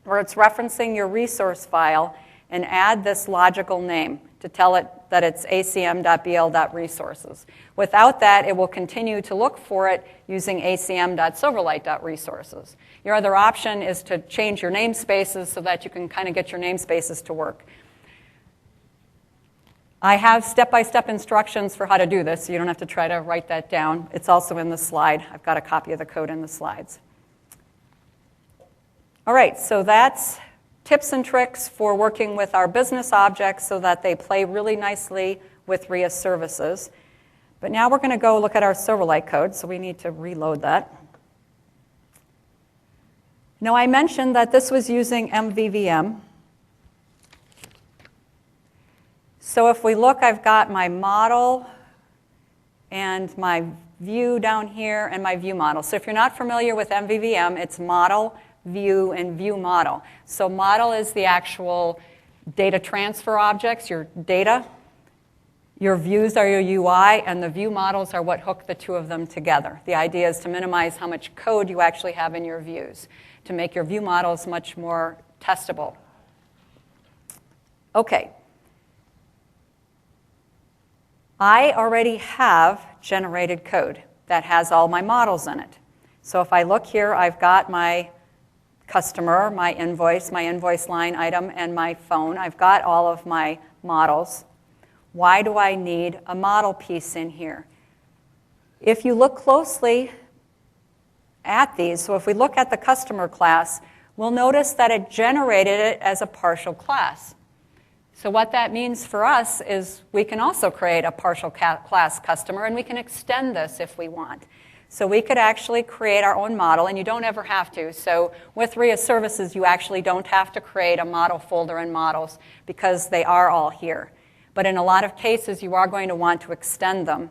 where it's referencing your resource file, and add this logical name to tell it that it's acm.bl.resources. Without that, it will continue to look for it using acm.silverlight.resources. Your other option is to change your namespaces so that you can kind of get your namespaces to work. I have step-by-step instructions for how to do this, so you don't have to try to write that down. It's also in the slide. I've got a copy of the code in the slides. All right, so that's tips and tricks for working with our business objects so that they play really nicely with RIA services. But now we're going to go look at our Silverlight code, so we need to reload that. Now I mentioned that this was using MVVM. So if we look, I've got my model and my view down here and my view model. So if you're not familiar with MVVM, it's model, view, and view model. So model is the actual data transfer objects, your data. Your views are your UI, and the view models are what hook the two of them together. The idea is to minimize how much code you actually have in your views, to make your view models much more testable. Okay. I already have generated code. that has all my models in it. So if I look here, I've got my customer, my invoice line item, and my phone. I've got all of my models. Why do I need a model piece in here? If you look closely at these, so if we look at the customer class, we'll notice that it generated it as a partial class. So what that means for us is we can also create a partial class customer, and we can extend this if we want. So we could actually create our own model, and you don't ever have to. So with RIA services, you actually don't have to create a model folder in models because they are all here. But in a lot of cases, you are going to want to extend them.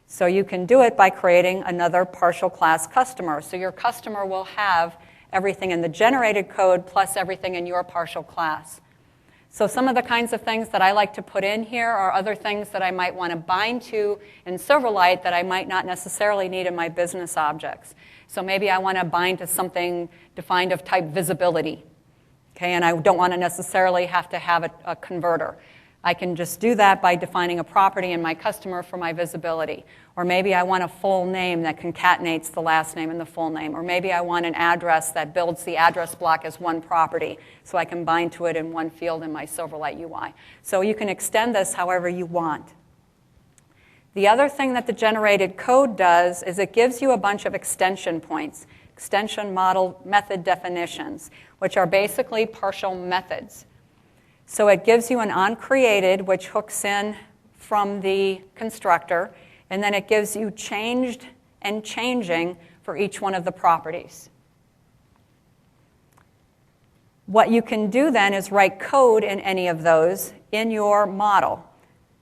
So you can do it by creating another partial class customer. So your customer will have everything in the generated code plus everything in your partial class. So some of the kinds of things that I like to put in here are other things that I might want to bind to in Silverlight that I might not necessarily need in my business objects. So maybe I want to bind to something defined of type visibility, okay, and I don't want to necessarily have to have a converter. I can just do that by defining a property in my customer for my visibility. Or maybe I want a full name that concatenates the last name and the full name. Or maybe I want an address that builds the address block as one property so I can bind to it in one field in my Silverlight UI. So you can extend this however you want. The other thing that the generated code does is it gives you a bunch of extension points, extension model method definitions, which are basically partial methods. So it gives you an onCreated, which hooks in from the constructor, and then it gives you changed and changing for each one of the properties. What you can do then is write code in any of those in your model.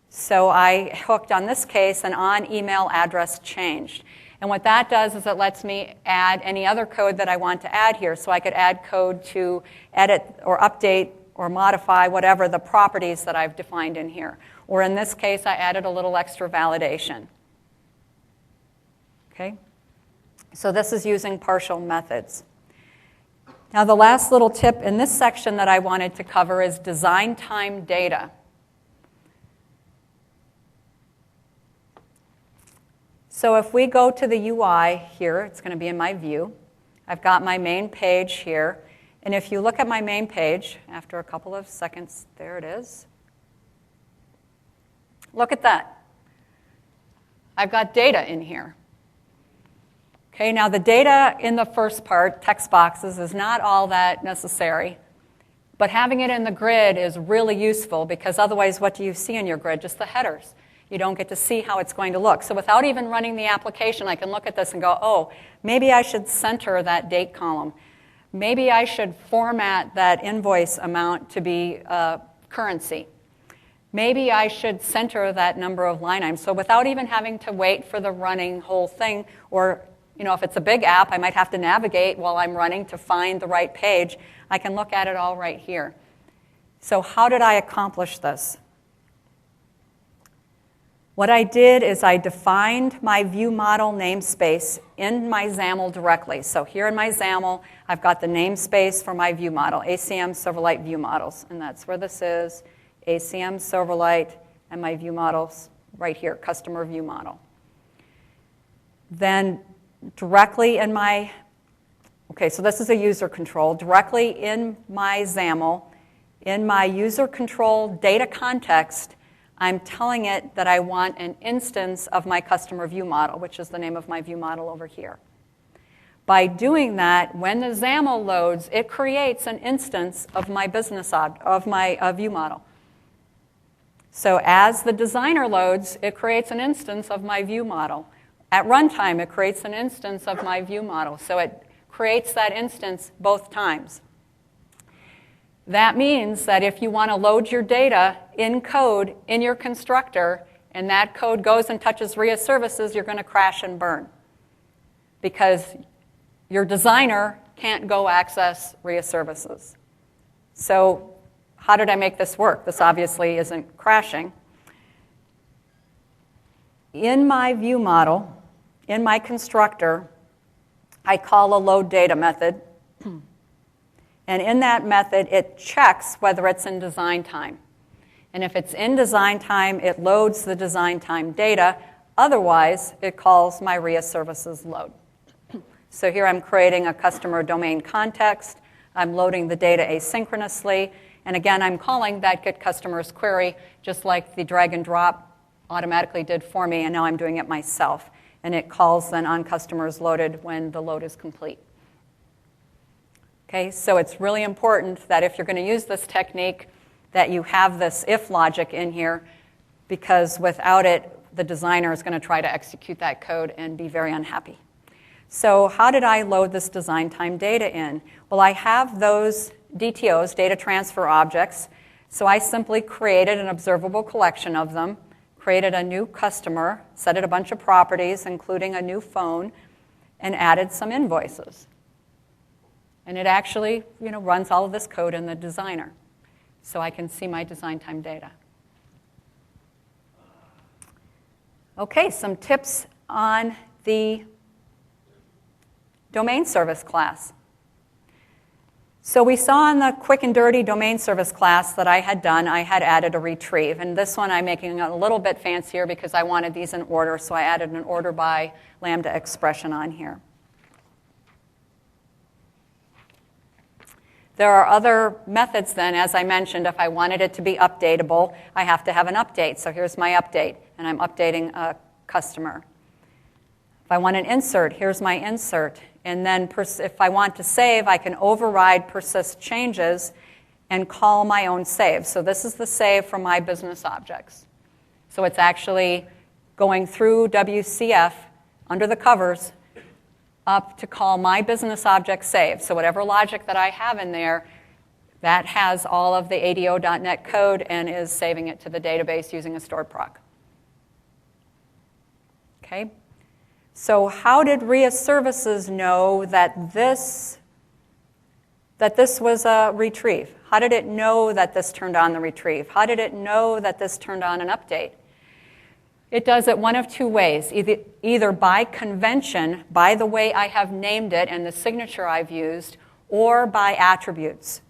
So I hooked on this case an on email address changed. And what that does is it lets me add any other code that I want to add here. So I could add code to edit or update or modify whatever the properties that I've defined in here. Or in this case, I added a little extra validation. Okay? So this is using partial methods. Now the last little tip in this section that I wanted to cover is design time data. So if we go to the UI here, it's going to be in my view. I've got my main page here. And if you look at my main page, after a couple of seconds, there it is. Look at that. I've got data in here. Okay, now the data in the first part, text boxes, is not all that necessary. But having it in the grid is really useful because otherwise what do you see in your grid? Just the headers. You don't get to see how it's going to look. So without even running the application, I can look at this and go, oh, maybe I should center that date column. Maybe I should format that invoice amount to be currency. Maybe I should center that number of line items. So without even having to wait for the running whole thing, or if it's a big app, I might have to navigate while I'm running to find the right page. I can look at it all right here. So how did I accomplish this? What I did is I defined my view model namespace in my XAML directly. So here in my XAML, I've got the namespace for my view model, ACM Silverlight view models. And that's where this is, ACM Silverlight, and my view models right here, customer view model. Then directly in my, okay, so this is a user control. Directly in my XAML, in my user control data context, I'm telling it that I want an instance of my customer view model, which is the name of my view model over here. By doing that, when the XAML loads, it creates an instance of my view model. So as the designer loads, it creates an instance of my view model. At runtime, it creates an instance of my view model. So it creates that instance both times. That means that if you want to load your data in code in your constructor, and that code goes and touches RIA services, you're going to crash and burn. Because your designer can't go access RIA services. So how did I make this work? This obviously isn't crashing. In my view model, in my constructor, I call a load data method. And in that method, it checks whether it's in design time. And if it's in design time, it loads the design time data Otherwise, it calls my RIA services load. So here I'm creating a customer domain context. I'm loading the data asynchronously. And again, I'm calling that get customers query just like the drag and drop automatically did for me, and now I'm doing it myself. And it calls then on customers loaded when the load is complete. Okay, so it's really important that if you're going to use this technique, that you have this if logic in here, because without it, the designer is going to try to execute that code and be very unhappy. So how did I load this design time data in? Well, I have those DTOs, data transfer objects, so I simply created an observable collection of them, created a new customer, set it a bunch of properties, including a new phone, and added some invoices. And it actually, runs all of this code in the designer, so I can see my design time data. Okay, some tips on the domain service class. So we saw in the quick and dirty domain service class that I had added a retrieve. And this one I'm making a little bit fancier because I wanted these in order, so I added an order by Lambda expression on here. There are other methods then, as I mentioned. If I wanted it to be updatable, I have to have an update. So here's my update, and I'm updating a customer. If I want an insert, here's my insert. And then if I want to save, I can override persist changes and call my own save. So this is the save from my business objects. So it's actually going through WCF under the covers up to call my business object save. So whatever logic that I have in there, that has all of the ADO.NET code and is saving it to the database using a stored proc. Okay? So how did RIA services know that this was a retrieve? How did it know that this turned on the retrieve? How did it know that this turned on an update? It does it one of two ways, either by convention, by the way I have named it and the signature I've used, or by attributes.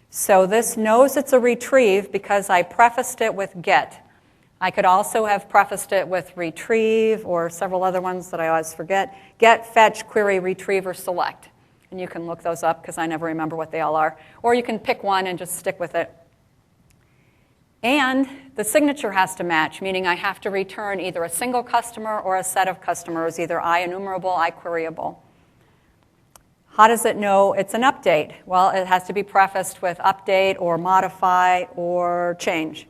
So this knows it's a retrieve because I prefaced it with get. I could also have prefaced it with retrieve or several other ones that I always forget. Get, fetch, query, retrieve, or select. And you can look those up because I never remember what they all are. Or you can pick one and just stick with it. And the signature has to match, meaning I have to return either a single customer or a set of customers, either I enumerable, I queryable. How does it know it's an update? Well, it has to be prefaced with update or modify or change.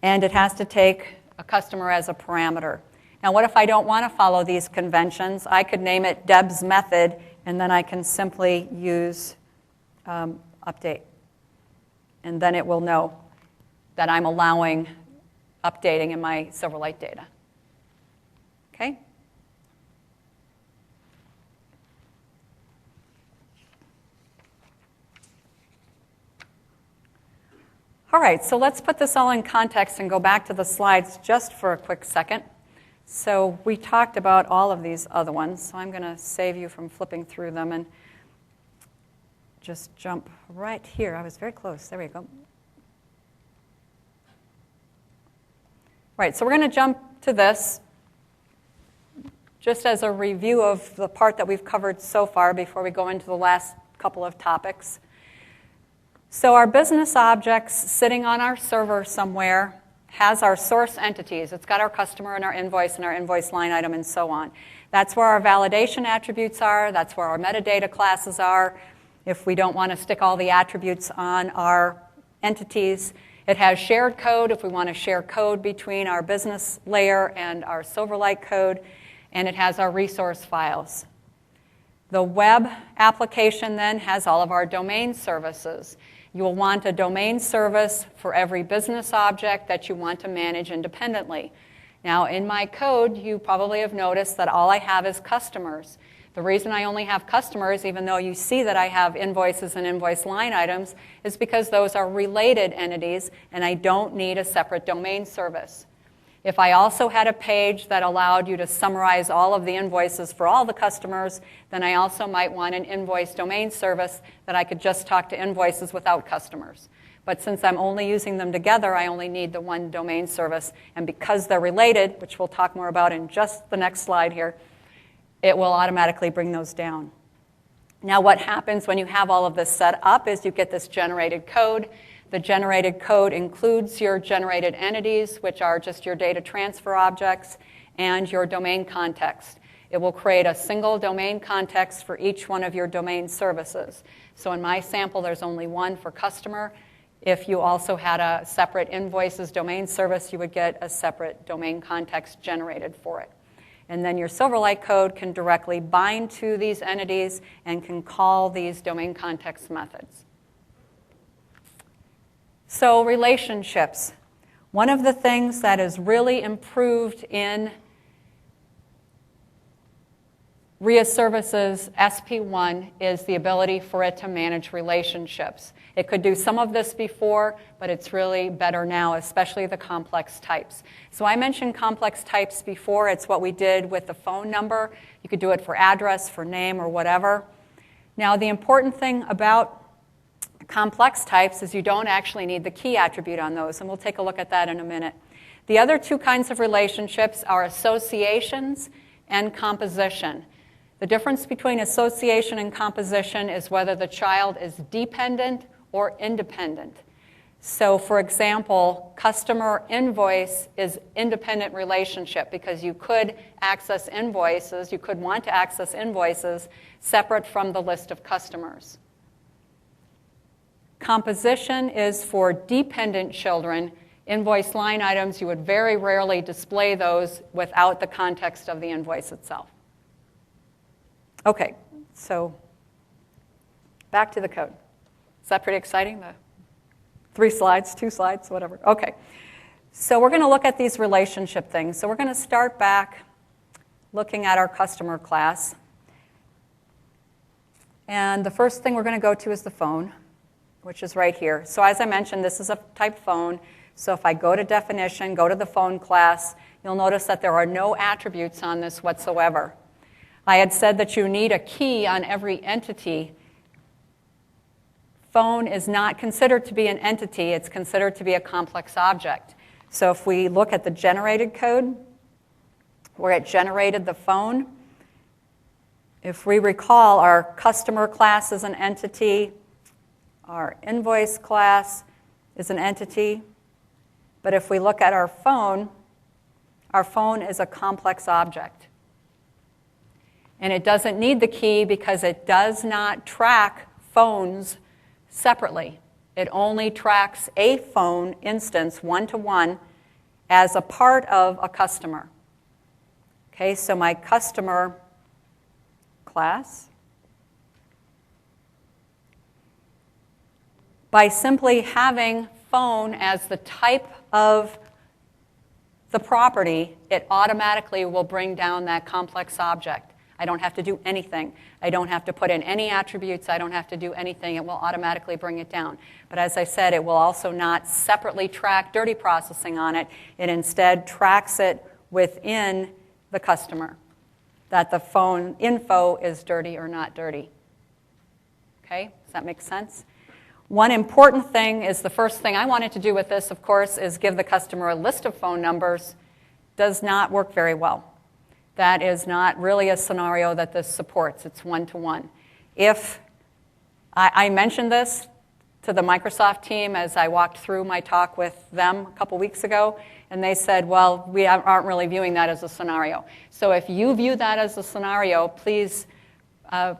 And it has to take a customer as a parameter. Now, what if I don't want to follow these conventions? I could name it Deb's method, and then I can simply use update. And then it will know that I'm allowing updating in my Silverlight data. Okay? All right, so let's put this all in context and go back to the slides just for a quick second. So we talked about all of these other ones, so I'm going to save you from flipping through them and just jump right here. I was very close. There we go. Right, so we're going to jump to this just as a review of the part that we've covered so far before we go into the last couple of topics. So our business objects sitting on our server somewhere has our source entities. It's got our customer and our invoice line item and so on. That's where our validation attributes are. That's where our metadata classes are. If we don't want to stick all the attributes on our entities, it has shared code if we want to share code between our business layer and our Silverlight code. And it has our resource files. The web application then has all of our domain services. You will want a domain service for every business object that you want to manage independently. Now, in my code, you probably have noticed that all I have is customers. The reason I only have customers, even though you see that I have invoices and invoice line items, is because those are related entities, and I don't need a separate domain service. If I also had a page that allowed you to summarize all of the invoices for all the customers, then I also might want an invoice domain service that I could just talk to invoices without customers. But since I'm only using them together, I only need the one domain service. And because they're related, which we'll talk more about in just the next slide here, it will automatically bring those down. Now what happens when you have all of this set up is you get this generated code. The generated code includes your generated entities, which are just your data transfer objects, and your domain context. It will create a single domain context for each one of your domain services. So in my sample, there's only one for customer. If you also had a separate invoices domain service, you would get a separate domain context generated for it. And then your Silverlight code can directly bind to these entities and can call these domain context methods. So relationships. One of the things that is really improved in RIA Services SP1 is the ability for it to manage relationships. It could do some of this before, but it's really better now, especially the complex types. So I mentioned complex types before. It's what we did with the phone number. You could do it for address, for name, or whatever. Now, the important thing about complex types is you don't actually need the key attribute on those, and we'll take a look at that in a minute. The other two kinds of relationships are associations and composition. The difference between association and composition is whether the child is dependent or independent. So, for example, customer invoice is independent relationship because you could access invoices, you could want to access invoices separate from the list of customers. Composition is for dependent children. Invoice line items, you would very rarely display those without the context of the invoice itself. Okay, so back to the code. Is that pretty exciting? The 3 slides, 2 slides, whatever. Okay, so we're going to look at these relationship things. So we're going to start back looking at our customer class. And the first thing we're going to go to is the phone, which is right here. So as I mentioned, this is a type phone. So if I go to definition, go to the phone class, you'll notice that there are no attributes on this whatsoever. I had said that you need a key on every entity. Phone is not considered to be an entity. It's considered to be a complex object. So if we look at the generated code, where it generated the phone, if we recall, our customer class is an entity, our invoice class is an entity, but if we look at our phone is a complex object. And it doesn't need the key because it does not track phones separately. It only tracks a phone instance, one-to-one, as a part of a customer. Okay, so my customer class, by simply having phone as the type of the property, it automatically will bring down that complex object. I don't have to do anything. I don't have to put in any attributes. I don't have to do anything. It will automatically bring it down. But as I said, it will also not separately track dirty processing on it. It instead tracks it within the customer, that the phone info is dirty or not dirty. Okay? Does that make sense? One important thing is the first thing I wanted to do with this, of course, is give the customer a list of phone numbers. Does not work very well. That is not really a scenario that this supports. It's one-to-one. If I mentioned this to the Microsoft team as I walked through my talk with them a couple weeks ago, and they said, well, we aren't really viewing that as a scenario. So if you view that as a scenario, please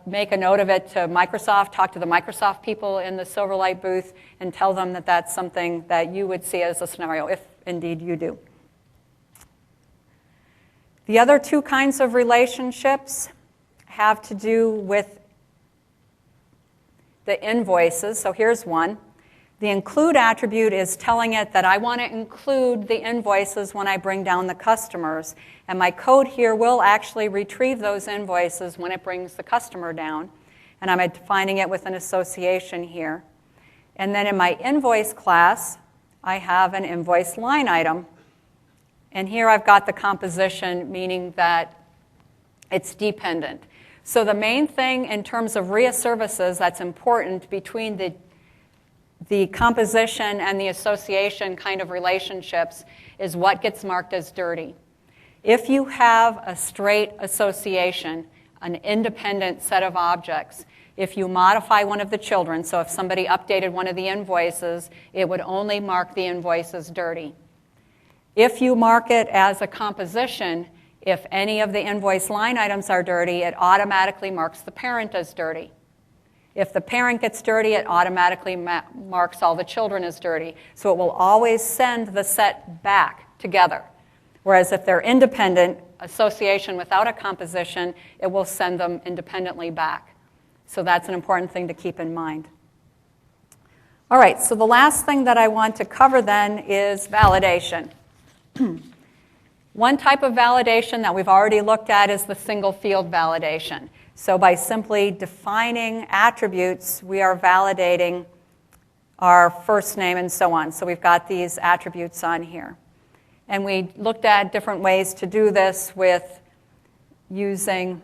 make a note of it to Microsoft, talk to the Microsoft people in the Silverlight booth, and tell them that that's something that you would see as a scenario, if indeed you do. The other two kinds of relationships have to do with the invoices. So here's one. The include attribute is telling it that I want to include the invoices when I bring down the customers. And my code here will actually retrieve those invoices when it brings the customer down. And I'm defining it with an association here. And then in my invoice class, I have an invoice line item. And here I've got the composition, meaning that it's dependent. So the main thing in terms of RIA services that's important between the the composition and the association kind of relationships is what gets marked as dirty. If you have a straight association, an independent set of objects, if you modify one of the children, so if somebody updated one of the invoices, it would only mark the invoice as dirty. If you mark it as a composition, if any of the invoice line items are dirty, it automatically marks the parent as dirty. If the parent gets dirty, it automatically marks all the children as dirty. So it will always send the set back together. Whereas if they're independent, association without a composition, it will send them independently back. So that's an important thing to keep in mind. All right, so the last thing that I want to cover then is validation. One type of validation that we've already looked at is the single field validation. So by simply defining attributes, we are validating our first name and so on. So we've got these attributes on here. And we looked at different ways to do this with using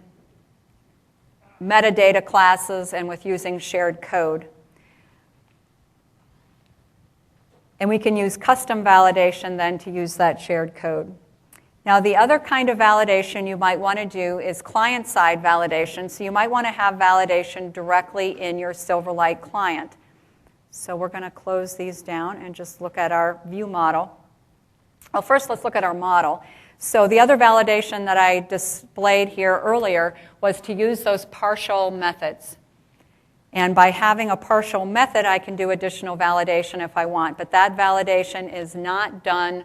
metadata classes and with using shared code. And we can use custom validation then to use that shared code. Now, the other kind of validation you might want to do is client-side validation. So you might want to have validation directly in your Silverlight client. So we're going to close these down and just look at our view model. Well, first let's look at our model. So the other validation that I displayed here earlier was to use those partial methods. And by having a partial method, I can do additional validation if I want. But that validation is not done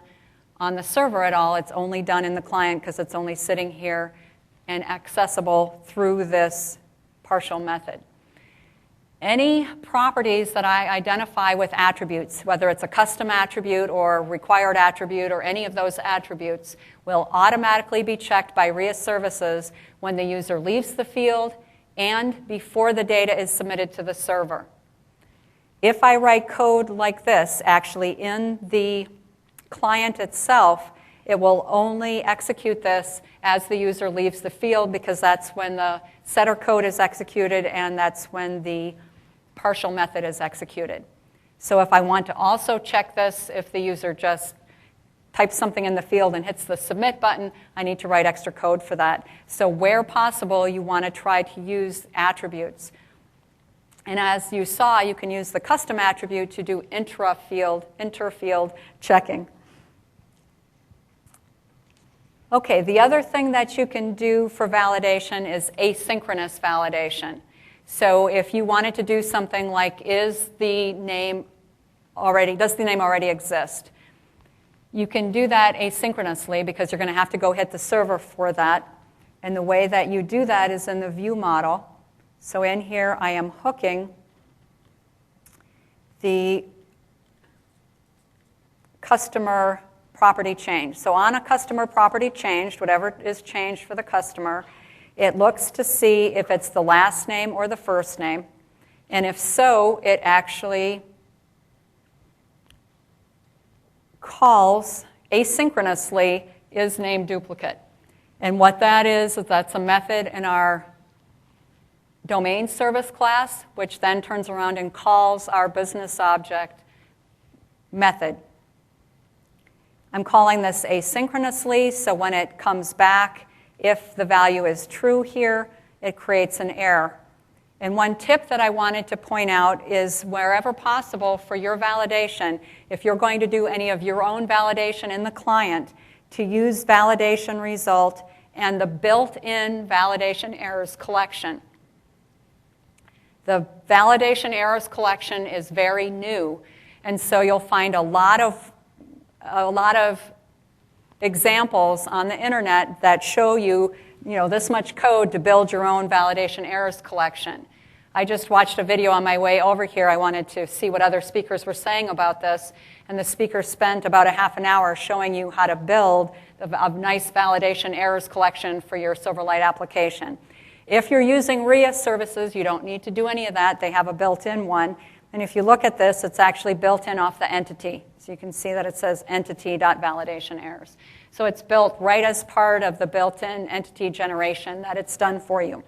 on the server at all. It's only done in the client because it's only sitting here and accessible through this partial method. Any properties that I identify with attributes, whether it's a custom attribute or required attribute or any of those attributes, will automatically be checked by RIA services when the user leaves the field and before the data is submitted to the server. If I write code like this, actually in the client itself, it will only execute this as the user leaves the field because that's when the setter code is executed and that's when the partial method is executed. So if I want to also check this, if the user just types something in the field and hits the submit button, I need to write extra code for that. So where possible, you want to try to use attributes. And as you saw, you can use the custom attribute to do inter-field checking. Okay, the other thing that you can do for validation is asynchronous validation. So if you wanted to do something like, does the name already exist? You can do that asynchronously because you're going to have to go hit the server for that. And the way that you do that is in the view model. So in here, I am hooking the customer property change. So on a customer property changed, whatever is changed for the customer, it looks to see if it's the last name or the first name. And if so, it actually calls asynchronously is name duplicate. And what that is that's a method in our domain service class, which then turns around and calls our business object method. I'm calling this asynchronously, so when it comes back, if the value is true here, it creates an error. And one tip that I wanted to point out is wherever possible for your validation, if you're going to do any of your own validation in the client, to use validation result and the built-in validation errors collection. The validation errors collection is very new, and so you'll find a lot of examples on the internet that show you, this much code to build your own validation errors collection. I just watched a video on my way over here. I wanted to see what other speakers were saying about this, and the speaker spent about a half an hour showing you how to build a nice validation errors collection for your Silverlight application. If you're using RIA services, you don't need to do any of that. They have a built-in one. And if you look at this, it's actually built in off the entity. So you can see that it says entity.validation errors. So it's built right as part of the built-in entity generation that it's done for you.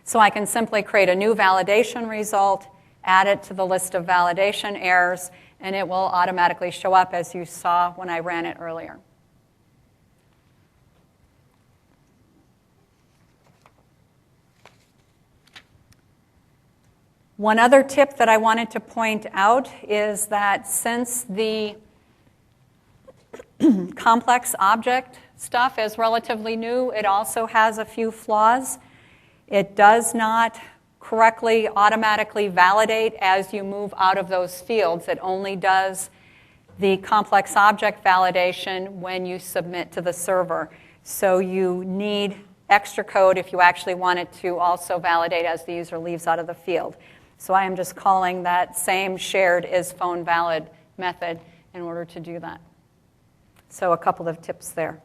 So I can simply create a new validation result add it to the list of validation errors, and it will automatically show up as you saw when I ran it earlier. One other tip that I wanted to point out is that since the complex object stuff is relatively new, it also has a few flaws. It does not correctly automatically validate as you move out of those fields. It only does the complex object validation when you submit to the server. So you need extra code if you actually want it to also validate as the user leaves out of the field. So I am just calling that same shared isPhoneValid method in order to do that. So a couple of tips there.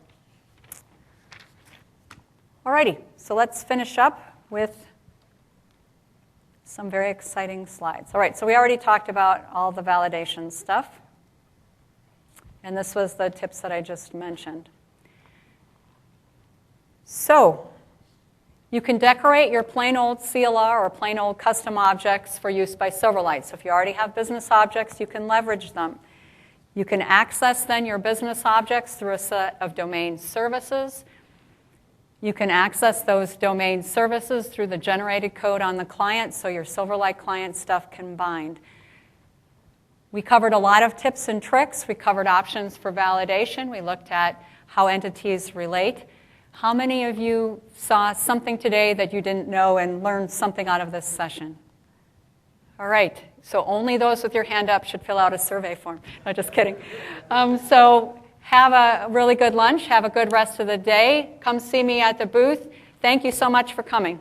Alrighty, so let's finish up with some very exciting slides. All right, so we already talked about all the validation stuff. And this was the tips that I just mentioned. So you can decorate your plain old CLR or plain old custom objects for use by Silverlight. So if you already have business objects, you can leverage them. You can access then your business objects through a set of domain services. You can access those domain services through the generated code on the client, so your Silverlight client stuff can bind. We covered a lot of tips and tricks. We covered options for validation. We looked at how entities relate. How many of you saw something today that you didn't know and learned something out of this session? All right, so only those with your hand up should fill out a survey form. No, just kidding. So have a really good lunch. Have a good rest of the day. Come see me at the booth. Thank you so much for coming.